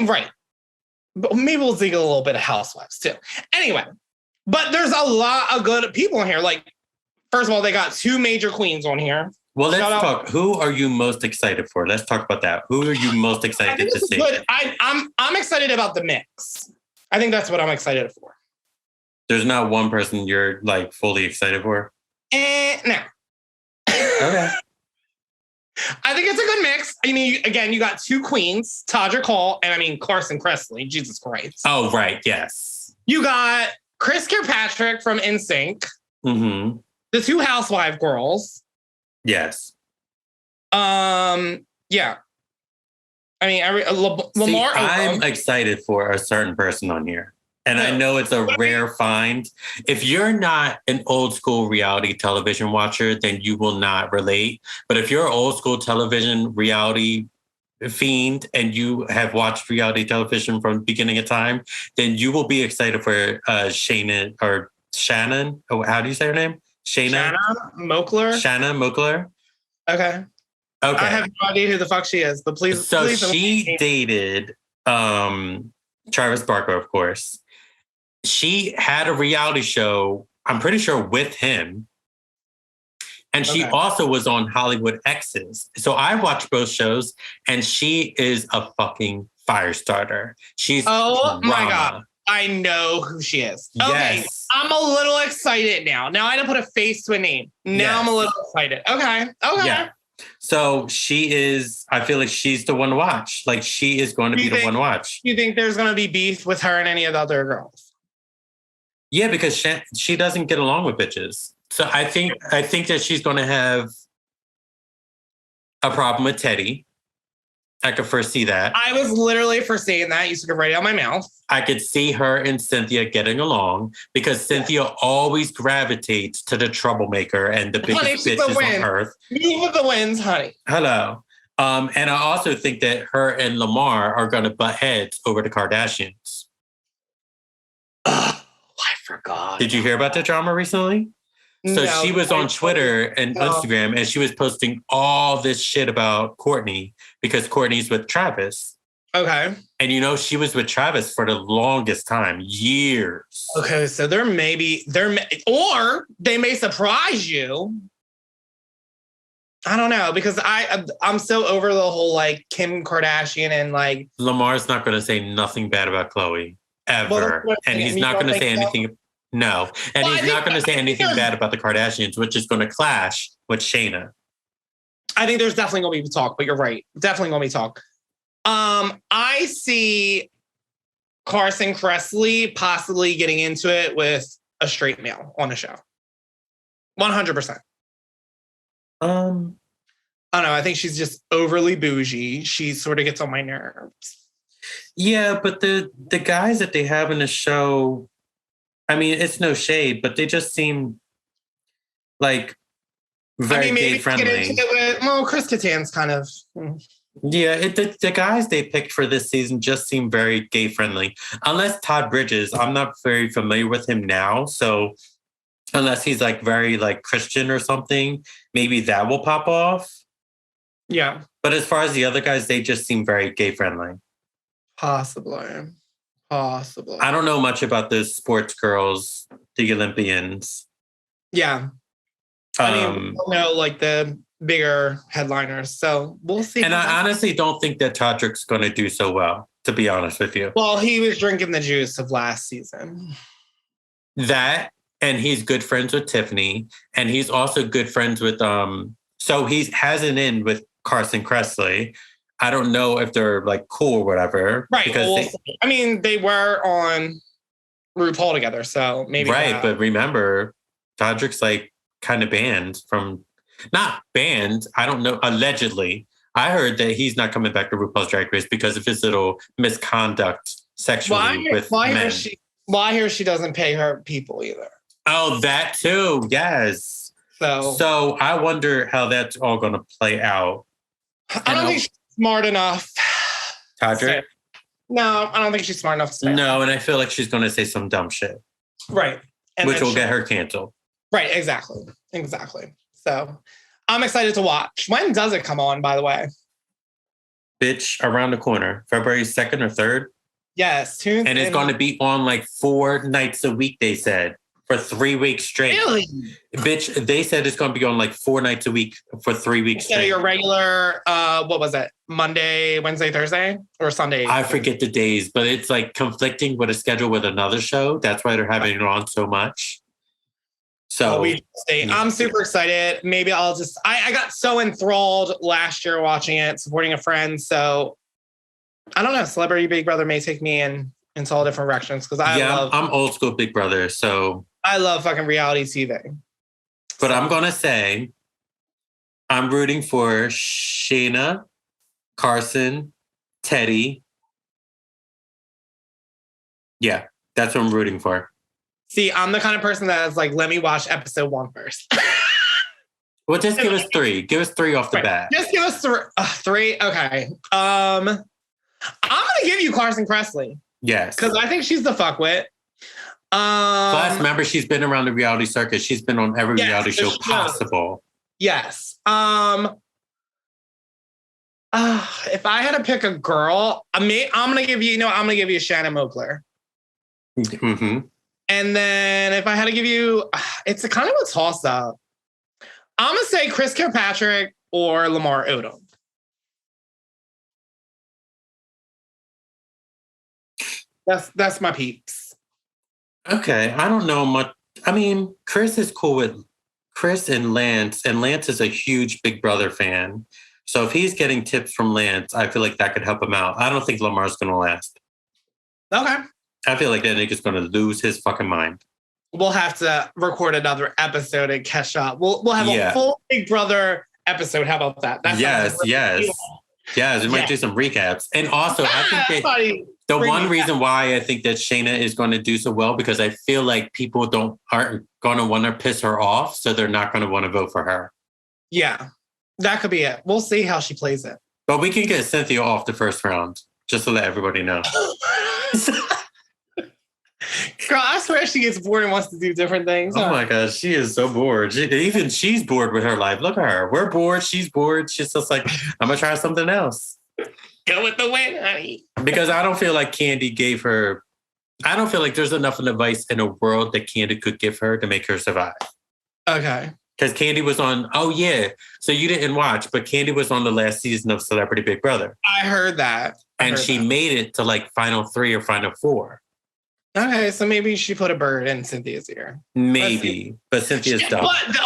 Right. But maybe we'll dig a little bit of Housewives too. Anyway, but there's a lot of good people in here. Like, first of all, they got 2 major queens on here. Well, let's talk. Who are you most excited for? Let's talk about that. Who are you most excited to see? Good. I'm excited about the mix. I think that's what I'm excited for. There's not one person you're like fully excited for? No. Okay. I think it's a good mix. I mean, again, you got 2 queens, Todrick Hall, and I mean, Carson Kressley. Jesus Christ. Oh, right. Yes. You got Chris Kirkpatrick from NSYNC. Mm-hmm. The 2 housewife girls. Yes. Yeah. I mean, Lamar. I'm excited for a certain person on here. And I know it's a rare find. If you're not an old school reality television watcher, then you will not relate. But if you're an old school television reality fiend and you have watched reality television from the beginning of time, then you will be excited for Shannon. Oh, how do you say her name? Shanna Moakler. Shanna Moakler. Okay. I have no idea who the fuck she is, but please. So please she dated Travis Barker, of course. She had a reality show, I'm pretty sure, with him. And she also was on Hollywood X's. So I watched both shows, and she is a fucking fire starter. She's my God. I know who she is. Yes. Okay. I'm a little excited now. Now I had to put a face to a name. Now I'm a little excited. Okay. Yeah. So she is, I feel like she's the one to watch. Like she is going to be the one to watch. You think there's going to be beef with her and any of the other girls? Yeah, because she doesn't get along with bitches. So I think that she's going to have a problem with Teddy. I could first see that. I was literally foreseeing that. You took it right out of my mouth. I could see her and Cynthia getting along because Cynthia always gravitates to the troublemaker and the biggest bitches on earth. You with the wins, honey. Hello. And I also think that her and Lamar are going to butt heads over the Kardashians. Oh, I forgot. Did you hear about the drama recently? So No, she was on Twitter and Instagram, and she was posting all this shit about Courtney because Courtney's with Travis. Okay. And you know, she was with Travis for the longest time, years. Okay, so or they may surprise you. I don't know, because I'm so over the whole like Kim Kardashian and like Lamar's not going to say nothing bad about Khloe ever, and he's not going to say anything. No, and he's not going to say anything bad about the Kardashians, which is going to clash with Shayna. I think there's definitely going to be talk, but you're right, definitely going to be talk. I see Carson Kressley possibly getting into it with a straight male on the show. 100%. I don't know. I think she's just overly bougie. She sort of gets on my nerves. Yeah, but the guys that they have in the show, I mean, it's no shade, but they just seem like very gay friendly. Get into it with, Chris Kattan's kind of. Yeah, the guys they picked for this season just seem very gay friendly. Unless Todd Bridges, I'm not very familiar with him now, so unless he's like very like Christian or something, maybe that will pop off. Yeah. But as far as the other guys, they just seem very gay friendly. Possibly. I don't know much about the sports girls, the Olympians. Yeah. I mean, we don't know like the bigger headliners, so we'll see. And I honestly don't think that Todrick's going to do so well, to be honest with you. Well, he was drinking the juice of last season. That, and he's good friends with Tiffany, and he's also good friends with so he has an in with Carson Kressley. I don't know if they're like cool or whatever. Right. Because they were on RuPaul together, so maybe. Right, but remember, Todrick's like kind of banned from, not banned, I don't know, allegedly. I heard that he's not coming back to RuPaul's Drag Race because of his little misconduct sexually with men. I hear she doesn't pay her people either. Oh, that too. Yes. So I wonder how that's all going to play out. I don't think she's smart enough. Todrick? No, I don't think she's smart enough to say No, and I feel like she's going to say some dumb shit. Right. Which will get her canceled. Right, exactly. So I'm excited to watch. When does it come on, by the way? Bitch, around the corner. February 2nd or 3rd? Yes. And it's going to be on like 4 nights a week, they said, for 3 weeks straight. Really? Bitch, they said it's going to be on like 4 nights a week for 3 weeks straight. So your regular, what was it? Monday, Wednesday, Thursday? Or Sunday? I forget the days, but it's like conflicting with a schedule with another show. That's why they're having it on so much. So I'm super excited. Maybe I'll just, I got so enthralled last year watching it, supporting a friend. So I don't know, Celebrity Big Brother may take me into all different directions because I'm old school Big Brother. So I love fucking reality TV. But I'm going to say I'm rooting for Shayna, Carson, Teddy. Yeah, that's what I'm rooting for. See, I'm the kind of person that is like, let me watch episode 1 first. Well, just give us 3. Give us 3 off the bat. Just give us 3. Okay. I'm going to give you Carson Kressley. Yes. Because I think she's the fuckwit. Plus, remember, she's been around the reality circuit. She's been on every reality show possible. Yes. If I had to pick a girl, I'm going to give you Shannon Moakler. Mm-hmm. And then if I had to give you, it's a kind of a toss-up. I'm going to say Chris Kirkpatrick or Lamar Odom. That's my peeps. Okay, I don't know much. I mean, Chris is cool with Chris and Lance is a huge Big Brother fan. So if he's getting tips from Lance, I feel like that could help him out. I don't think Lamar's going to last. Okay. I feel like that nigga's going to lose his fucking mind. We'll have to record another episode and catch up. We'll have a full Big Brother episode. How about that? Yes. We might do some recaps. And also, I think that the one reason why I think that Shayna is going to do so well, because I feel like people aren't going to want to piss her off, so they're not going to want to vote for her. Yeah, that could be it. We'll see how she plays it. But we can get Cynthia off the first round, just to let everybody know. Girl, I swear she gets bored and wants to do different things. Oh my gosh, she is so bored. Even she's bored with her life. Look at her. We're bored. She's bored. She's just like, I'm gonna try something else. Go with the wind, honey. Because I don't feel like Candy gave her. I don't feel like there's enough advice in the world that Candy could give her to make her survive. Okay. Because Candy was on. Oh yeah. So you didn't watch, but Candy was on the last season of Celebrity Big Brother. I heard that. And she made it to like final 3 or final 4. Okay, so maybe she put a bird in Cynthia's ear. Maybe, but Cynthia's dumb. But the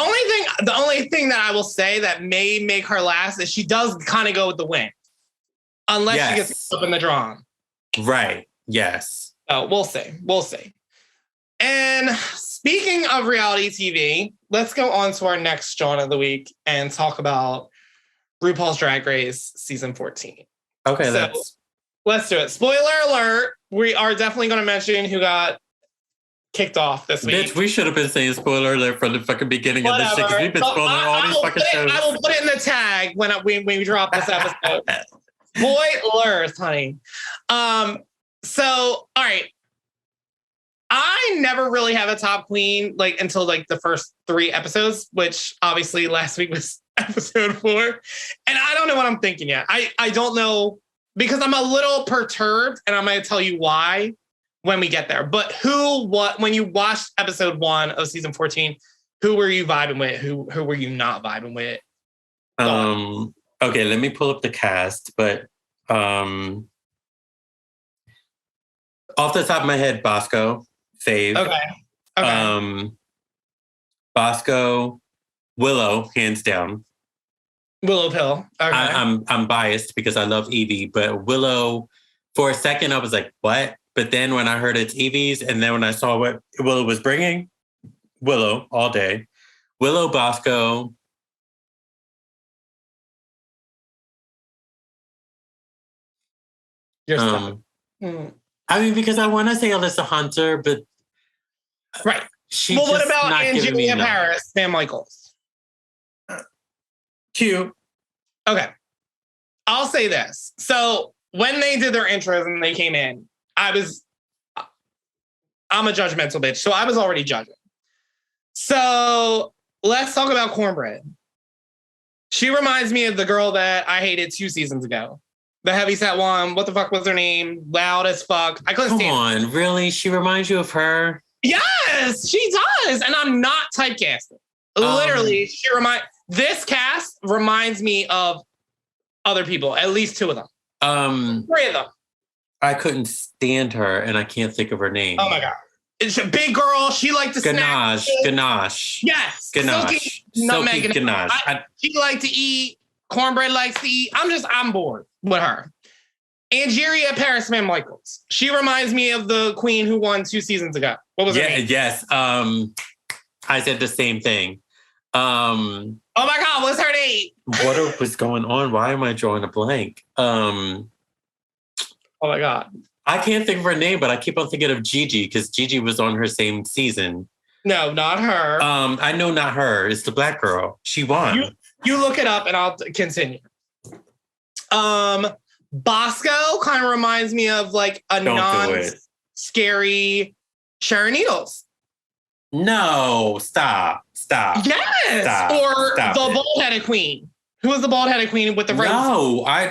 only thing that I will say that may make her last is she does kind of go with the wind, unless she gets up in the drawn. Right. Yes. Oh, we'll see. We'll see. And speaking of reality TV, let's go on to our next JAWN of the week and talk about RuPaul's Drag Race season 14. Okay, so let's do it. Spoiler alert. We are definitely going to mention who got kicked off this week. Bitch, we should have been saying spoiler alert from the fucking beginning of this shit because we've been spoiling all these fucking shows. I will put it in the tag when we drop this episode. Spoilers, honey. So, all right. I never really have a top queen like until like the first 3 episodes, which obviously last week was episode 4. And I don't know what I'm thinking yet. I don't know because I'm a little perturbed and I'm going to tell you why when we get there. But when you watched episode 1 of season 14, who were you vibing with? Who were you not vibing with? Okay, let me pull up the cast, but off the top of my head, Bosco, fave. Okay. Bosco, Willow, hands down. Willow Pill. Okay. I'm biased because I love Evie, but Willow, for a second, I was like, what? But then when I heard it's Evie's, and then when I saw what Willow was bringing, Willow all day. Willow, Bosco. You're I mean, because I want to say Alyssa Hunter, but right. She's what about not Angelia Paris, Sam Michaels? Cute. Okay. I'll say this. So when they did their intros and they came in, I'm a judgmental bitch. So I was already judging. So let's talk about Cornbread. She reminds me of the girl that I hated 2 seasons ago. The heavyset one. What the fuck was her name? Loud as fuck. I couldn't stand Come on, really? She reminds you of her? Yes, she does. And I'm not typecasting. Literally, this cast reminds me of other people, at least 2 of them. 3 of them. I couldn't stand her, and I can't think of her name. Oh my God. It's a big girl. She liked to Ganache. snack. Ganache. Yes. Ganache. Nutmeg Silky Ganache. She liked to eat. Cornbread likes to eat. I'm bored with her. Angeria Paris Van Michaels. She reminds me of the queen who won 2 seasons ago. What was her name? Yes. I said the same thing. Oh my God, what's her name? What was going on? Why am I drawing a blank? Oh my God. I can't think of her name, but I keep on thinking of Gigi because Gigi was on her same season. No, not her. I know not her. It's the black girl. She won. You look it up and I'll continue. Bosco kind of reminds me of like a non-scary Sharon Needles. No, stop. Yes, the bald-headed queen. Who was the bald-headed queen with the rings? No. I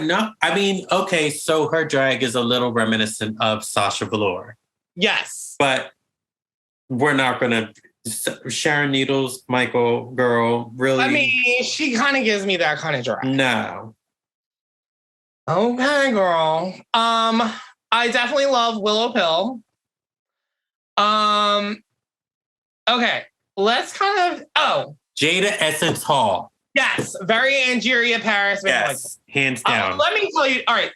mean, okay, so her drag is a little reminiscent of Sasha Velour. Yes. But we're not going to... Sharon Needles, Michael, girl, really? I mean, she kind of gives me that kind of drag. No. Okay, girl. I definitely love Willow Pill. Okay, let's kind of... Jada Essence Hall. Yes, very Angeria Paris. Yes, hands down. Let me tell you, all right,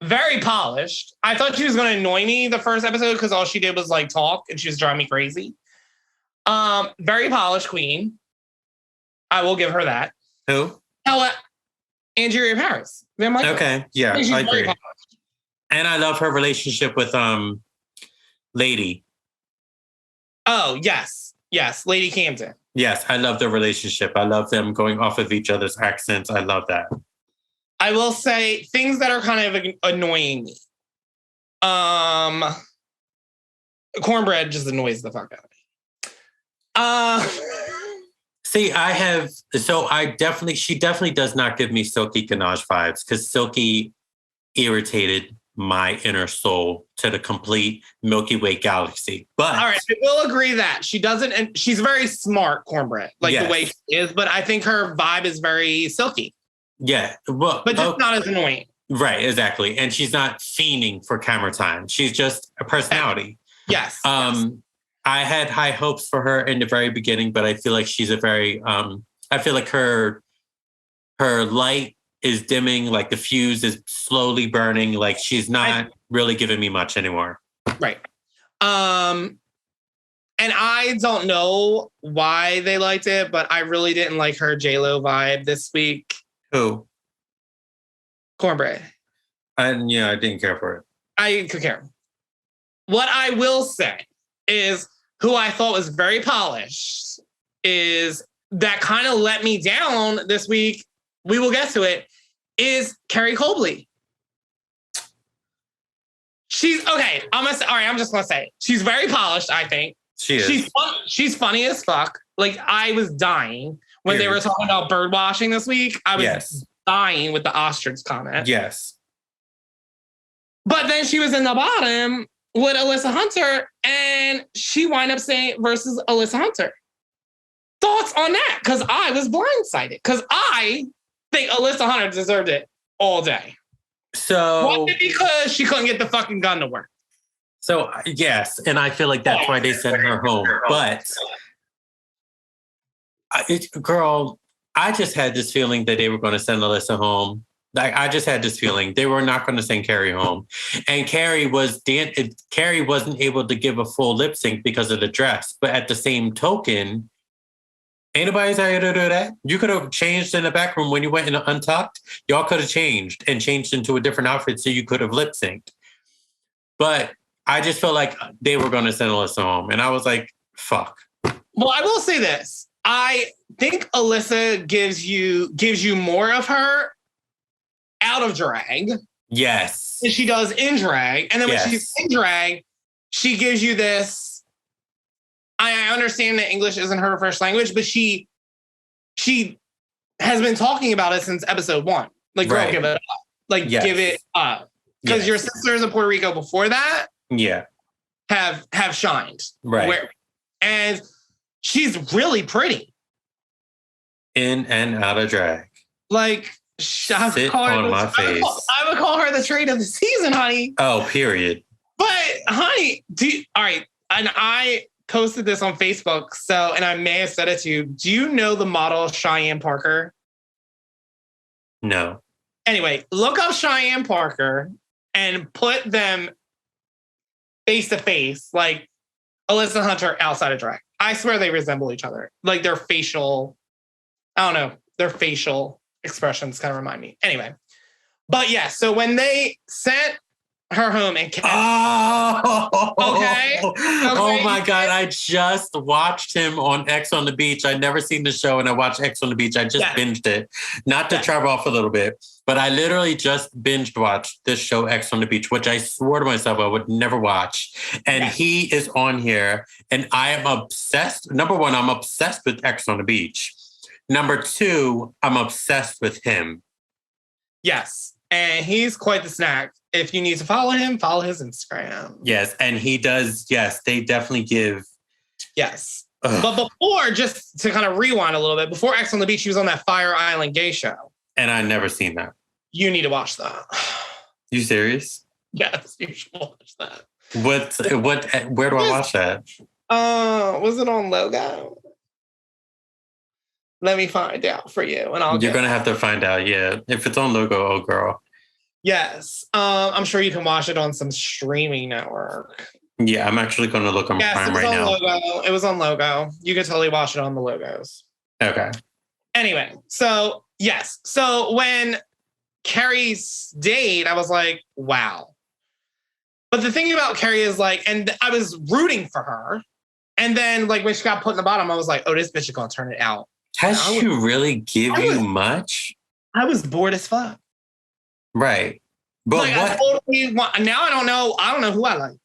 very polished. I thought she was going to annoy me the first episode because all she did was like talk and she was driving me crazy. Very polished queen. I will give her that. Who? Angeria Paris. Okay, yeah, I agree. And I love her relationship with Lady. Oh, yes, Lady Camden. Yes, I love their relationship. I love them going off of each other's accents. I love that. I will say things that are kind of annoying me. Cornbread just annoys the fuck out of me. See, she definitely does not give me Silky Ganache vibes because Silky irritated my inner soul to the complete Milky Way galaxy. But all right, I will agree that she doesn't, and she's very smart, Cornbread, like the way she is. But I think her vibe is very Silky. Yeah, well, but just not as annoying. Right, exactly. And she's not fiending for camera time. She's just a personality. Yes. I had high hopes for her in the very beginning, but I feel like she's a very I feel like her light is dimming, like the fuse is slowly burning, like she's not really giving me much anymore. Right. And I don't know why they liked it, but I really didn't like her J-Lo vibe this week. Who? Cornbread. I didn't care for it. I could care. What I will say is who I thought was very polished is that kind of let me down this week. We will get to it. Is Carrie Colby. She's okay. I'm just gonna say she's very polished. I think she is. She's funny as fuck. Like I was dying when they were talking about bird washing this week. I was dying with the ostrich comment. Yes. But then she was in the bottom with Alyssa Hunter, and she wound up saying versus Alyssa Hunter. Thoughts on that? Because I was blindsided. Because I think Alyssa Hunter deserved it all day. So why? Because she couldn't get the fucking gun to work. So yes, and I feel like that's why they sent her home. But girl, I just had this feeling that they were going to send Alyssa home. Like I just had this feeling they were not going to send Carrie home, and Carrie wasn't able to give a full lip sync because of the dress. But at the same token, ain't nobody tell you to do that. You could have changed in the back room when you went in untucked. Y'all could have changed into a different outfit so you could have lip synced. But I just felt like they were going to send Alyssa home, and I was like, "Fuck." Well, I will say this: I think Alyssa gives you more of her out of drag. Yes. Than she does in drag. And then when she's in drag, she gives you this. I understand that English isn't her first language, but she has been talking about it since episode 1. Like, girl, give it up. Like, give it up. Because your sisters in Puerto Rico before that have shined. Right. And she's really pretty. In and out of drag. Like, I would call her the trade of the season, honey. Oh, period. But, honey, all right. And I posted this on Facebook, and I may have said it to you. Do you know the model Cheyenne Parker? No. Anyway, look up Cheyenne Parker and put them face to face, like Alyssa Hunter outside of drag. I swear they resemble each other. Like their facial expressions kind of remind me. Anyway, but so when they sent her home and oh my God, I just watched him on X on the Beach. I'd never seen the show and I watched X on the Beach. I just binged it, not to travel off a little bit, but I literally just binged watched this show X on the Beach, which I swore to myself I would never watch. And he is on here and I am obsessed. Number one, I'm obsessed with X on the Beach. Number 2, I'm obsessed with him. Yes. And he's quite the snack. If you need to follow him, follow his Instagram. Yes. And he does. Yes. They definitely give. Yes. Ugh. But before, just to kind of rewind a little bit, before X on the Beach, he was on that Fire Island gay show. And I never seen that. You need to watch that. You serious? Yes. You should watch that. Where do I watch that? Was it on Logo? Let me find out for you. And You're going to have to find out, yeah. If it's on Logo, oh, girl. Yes. I'm sure you can watch it on some streaming network. Yeah, I'm actually going to look on Prime right now. Logo. It was on Logo. You could totally watch it on the Logos. Okay. Anyway, so, yes. So when Carrie stayed, I was like, wow. But the thing about Carrie is like, and I was rooting for her. And then like when she got put in the bottom, I was like, oh, this bitch is going to turn it out. Has she really give you much? I was bored as fuck. Right. But like, what? now I don't know who I like.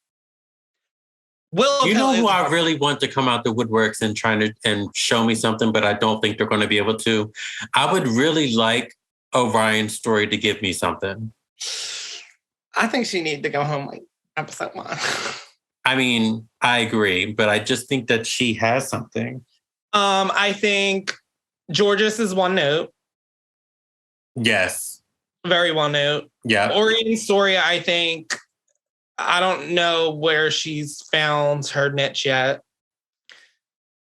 Willow You Pill know is who I really want to come out the woodworks and and show me something, but I don't think they're going to be able to. I would really like Orion's story to give me something. I think she needs to go home like episode 1. I mean, I agree, but I just think that she has something. I think Georges is one note. Yes. Very one note. Yeah. Orion's story, I think, I don't know where she's found her niche yet.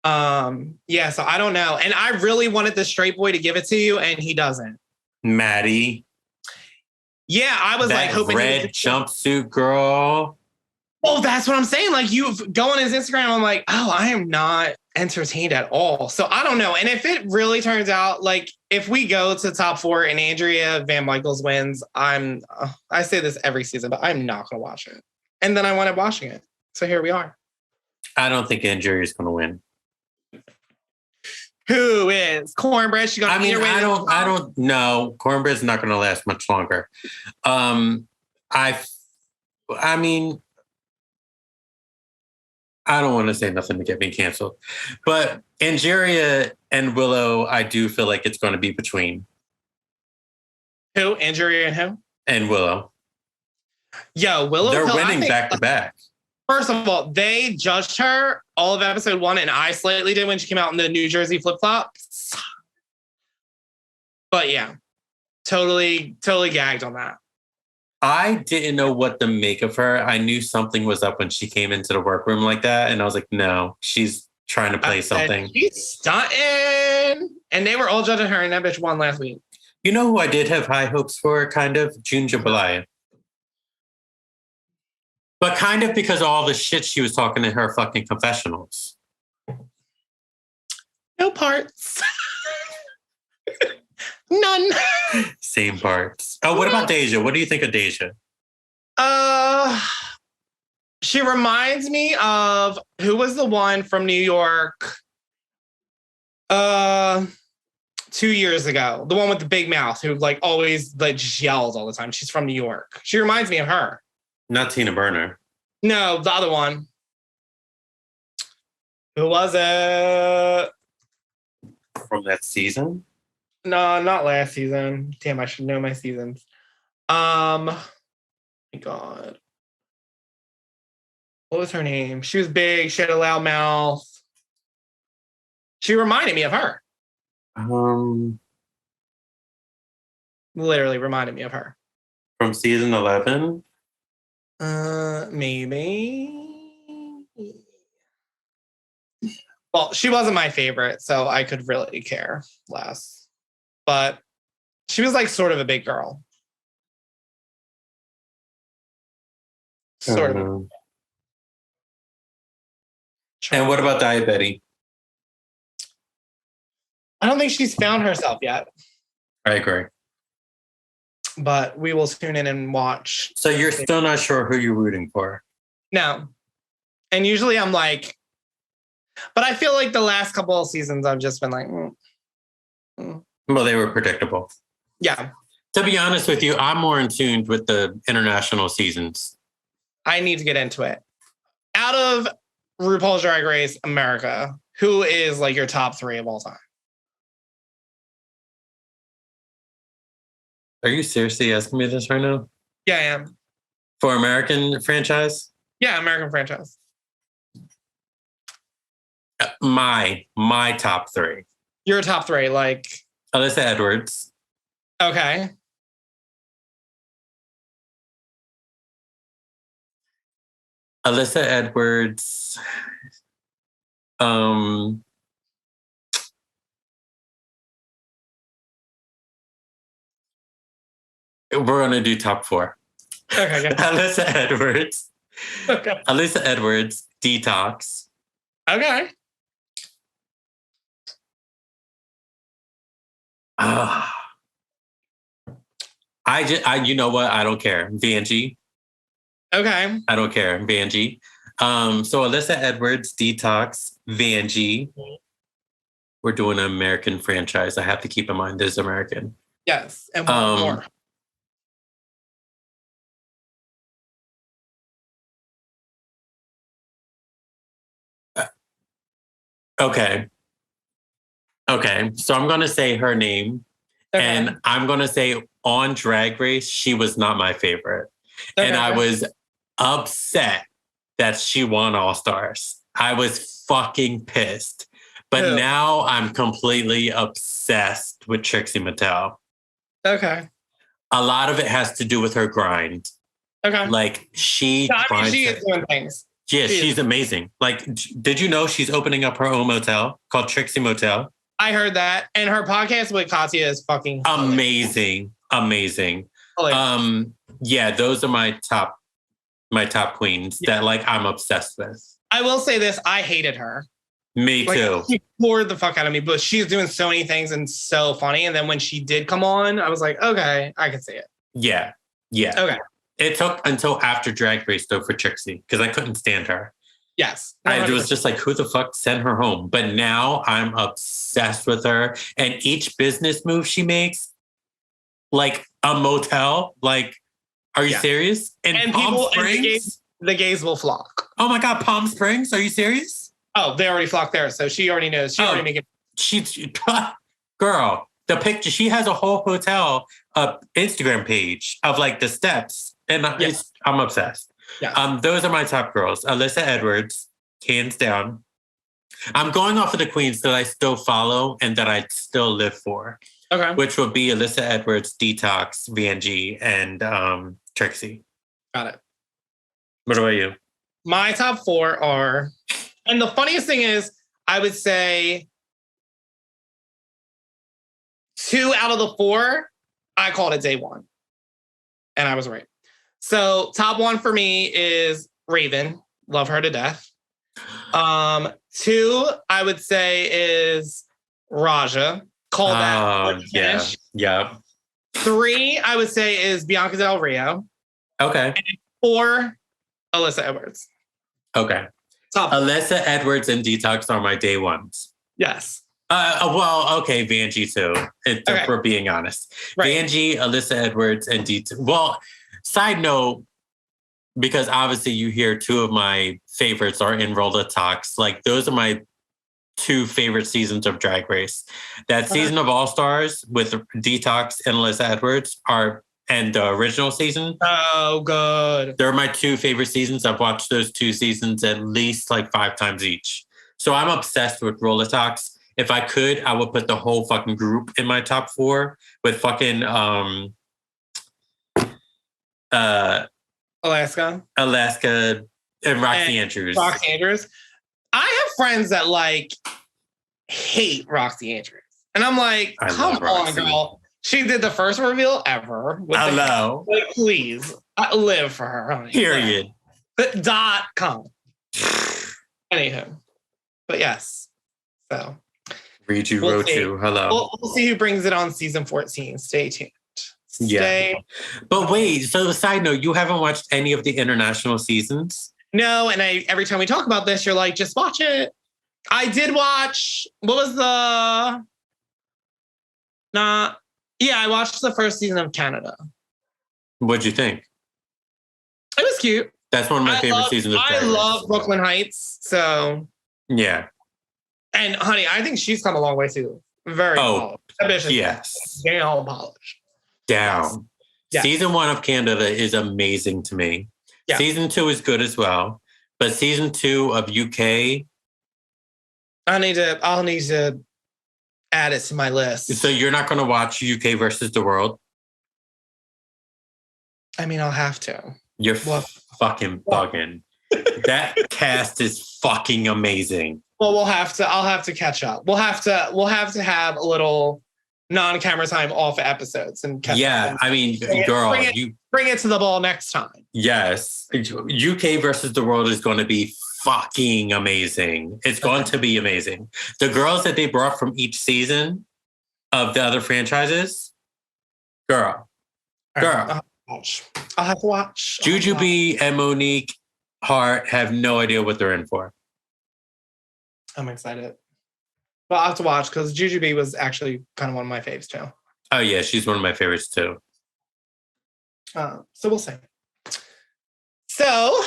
Yeah, so I don't know. And I really wanted the straight boy to give it to you, and he doesn't. Maddie. Yeah, I was that like hoping red jumpsuit girl. Well, that's what I'm saying. Like, you go on his Instagram, I'm like, oh, I am not entertained at all. So I don't know. And if it really turns out, like, if we go to top 4 and Andrea Van Michaels wins, I say this every season, but I'm not going to watch it. And then I wanted watching it. So here we are. I don't think Andrea is going to win. Who is Cornbread? She gonna I don't know. Cornbread's not going to last much longer. I mean, I don't want to say nothing to get me canceled, but Angeria and Willow, I do feel like it's going to be between. Who? Angeria and who? And Willow. Yo, Willow. They're winning back to back. First of all, they judged her all of episode 1, and I slightly did when she came out in the New Jersey flip-flops. But yeah, totally gagged on that. I didn't know what to make of her. I knew something was up when she came into the workroom like that. And I was like, no, she's trying to play something. She's stunting. And they were all judging her, and that bitch won last week. You know who I did have high hopes for, kind of? June Jambalaya. But kind of because of all the shit she was talking in her fucking confessionals. No parts. None. Same parts. Oh, what about Deja? What do you think of Deja? She reminds me of who was the one from New York 2 years ago. The one with the big mouth who like always like just yells all the time. She's from New York. She reminds me of her. Not Tina Burner. No, the other one. Who was it? From that season? No, not last season. Damn, I should know my seasons. My God. What was her name? She was big. She had a loud mouth. She reminded me of her. Literally reminded me of her. From season 11? Maybe. Well, she wasn't my favorite, so I could really care less. But she was like sort of a big girl. Sort of. And what about Diet Betty? I don't think she's found herself yet. I agree. But we will tune in and watch. So you're still not sure who you're rooting for? No. And usually I'm like, but I feel like the last couple of seasons I've just been like, Well, they were predictable. Yeah. To be honest with you, I'm more in tune with the international seasons. I need to get into it. Out of RuPaul's Drag Race America, who is like your top 3 of all time? Are you seriously asking me this right now? Yeah, I am. For American franchise? Yeah, American franchise. My top 3. Your top 3, like Alyssa Edwards. Okay. Alyssa Edwards. We're gonna do top 4. Okay. Alyssa Edwards. Okay. Alyssa Edwards. Detox. Okay. You know what? I don't care. Vanjie. Okay. I don't care. Vanjie. So Alyssa Edwards, Detox, Vanjie. We're doing an American franchise. I have to keep in mind this is American. Yes. And one more. Okay. Okay. So I'm going to say her name. Okay. And I'm going to say on Drag Race, she was not my favorite. Okay. And I was upset that she won All Stars. I was fucking pissed. But Who? now I'm completely obsessed with Trixie Mattel. Okay. A lot of it has to do with her grind. Okay. Like she is doing things. Yeah, she's amazing. Like, did you know she's opening up her own motel called Trixie Motel? I heard that. And her podcast with Katya is fucking amazing. Amazing. Yeah, those are my top queens that like I'm obsessed with. I will say this, I hated her. Me too. She bored the fuck out of me, but she's doing so many things and so funny. And then when she did come on, I was like, okay, I can see it. Yeah. Yeah. Okay. It took until after Drag Race though for Trixie because I couldn't stand her. Yes. 100%. I was just like, who the fuck sent her home? But now I'm obsessed with her. And each business move she makes, like a motel, like, are you serious? And Palm people, Springs? And the gays will flock. Oh my God, Palm Springs? Are you serious? Oh, they already flocked there. So she already knows. She already make it. Girl, the picture, she has a whole hotel Instagram page of like the steps. And I'm obsessed. Yeah. Those are my top girls. Alyssa Edwards, hands down. I'm going off of the queens that I still follow and that I still live for. Okay. Which will be Alyssa Edwards, Detox, VNG, and Trixie. Got it. What about you? My top 4 are, and the funniest thing is, I would say 2 out of the 4, I called it day 1. And I was right. So top 1 for me is Raven. Love her to death. 2, I would say is Raja. Call that. Yeah. Yeah. 3, I would say is Bianca Del Rio. Okay. And 4, Alyssa Edwards. Okay. Alyssa Edwards and Detox are my day 1s. Yes. Well, okay, Vanjie too. If we're being honest. Right. Vanjie, Alyssa Edwards, and Detox. Well, side note, because obviously you hear 2 of my favorites are in Roller Talks. Like those are my 2 favorite seasons of Drag Race. That season of All Stars with Detox and Alyssa Edwards and the original season. Oh, good. They're my 2 favorite seasons. I've watched those 2 seasons at least like 5 times each. So I'm obsessed with Roller Talks. If I could, I would put the whole fucking group in my top 4 with fucking Alaska and Roxy Andrews. Roxy Andrews. I have friends that like hate Roxy Andrews. And I'm like, come on, girl. She did the first reveal ever. Hello. Like, please, I live for her. Honey. Period. .com. Anywho. But yes. So. Read you, wrote you. Hello. We'll see who brings it on season 14. Stay tuned. Yeah. But wait, so the side note, you haven't watched any of the international seasons? No, and every time we talk about this, you're like, just watch it. I did watch, I watched the first season of Canada. What'd you think? It was cute. That's one of my favorite seasons of Drag Race. I love Brooklyn Heights, so. Yeah. And honey, I think she's come a long way too. Very polished. Yes. Down polished. Down. Yes. Season 1 of Canada is amazing to me. Yeah. Season 2 is good as well. But season 2 of UK. I'll need to add it to my list. So you're not gonna watch UK versus the World? I mean, I'll have to. You're fucking bugging. That cast is fucking amazing. Well, I'll have to catch up. We'll have to have a little non-camera time off episodes and catch up. I mean, girl, bring it to the ball next time. Yes. UK versus the World is going to be fucking amazing. It's going to be amazing. The girls that they brought from each season of the other franchises, girl. I'll have to watch. Jujubee and Monique Hart have no idea what they're in for. I'm excited. But I'll have to watch because Jujubee was actually kind of one of my faves too. Oh yeah, she's one of my favorites too. So we'll see. So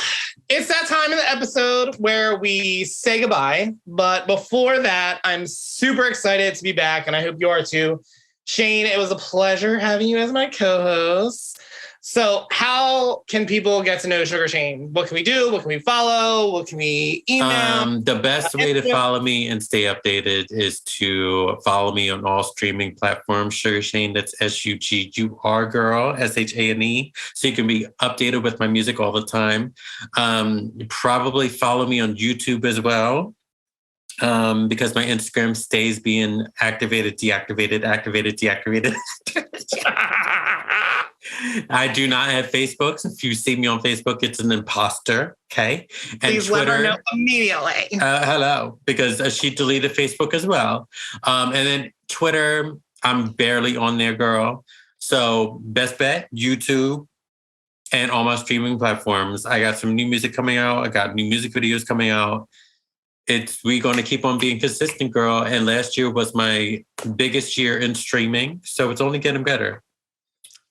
It's that time in the episode where we say goodbye. But before that, I'm super excited to be back, and I hope you are too. Shane, it was a pleasure having you as my co-host. So how can people get to know Sugar Shane? What can we do? What can we follow? What can we email? The best way to follow me and stay updated is to follow me on all streaming platforms. Sugar Shane, that's SUGUR girl, SHANE. So you can be updated with my music all the time. Probably follow me on YouTube as well. Because my Instagram stays being activated, deactivated, activated, deactivated. I do not have Facebook. If you see me on Facebook, it's an imposter. Okay. And please Twitter, let her know immediately. Hello, because she deleted Facebook as well. And then Twitter, I'm barely on there, girl. So best bet, YouTube and all my streaming platforms. I got some new music coming out. I got new music videos coming out. We're going to keep on being consistent, girl. And last year was my biggest year in streaming. So it's only getting better.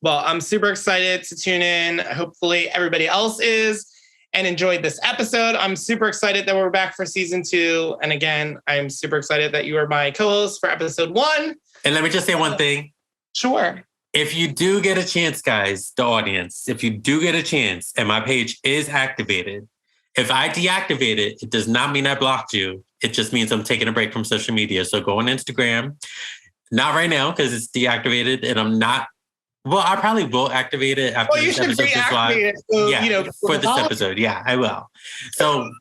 Well, I'm super excited to tune in. Hopefully everybody else is and enjoyed this episode. I'm super excited that we're back for season 2. And again, I'm super excited that you are my co-host for episode 1. And let me just say one thing. Sure. If you do get a chance, guys, the audience, if you do get a chance and my page is activated, if I deactivate it, it does not mean I blocked you. It just means I'm taking a break from social media. So go on Instagram. Not right now because it's deactivated and I'm not. Well, I probably will activate it after this episode is live. So, yeah, for this episode. Yeah, I will. So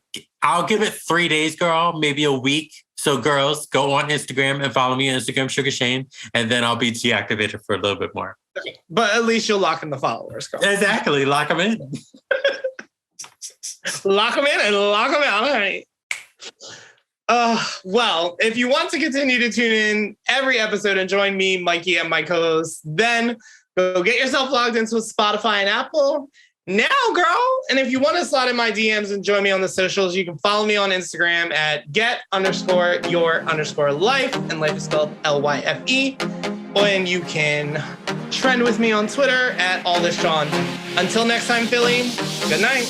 I'll give it 3 days, girl, maybe a week. So girls, go on Instagram and follow me on Instagram, Sugar Shane, and then I'll be deactivated for a little bit more. Okay. But at least you'll lock in the followers, girl. Exactly. Lock them in. Lock them in and lock them out. All right. Well, if you want to continue to tune in every episode and join me, Mikey, and my co-host, then go get yourself logged into Spotify and Apple now, girl. And if you want to slide in my DMs and join me on the socials, you can follow me on Instagram at get_your_life. And life is spelled LYFE. And you can trend with me on Twitter at allthisJAWN. Until next time, Philly, good night.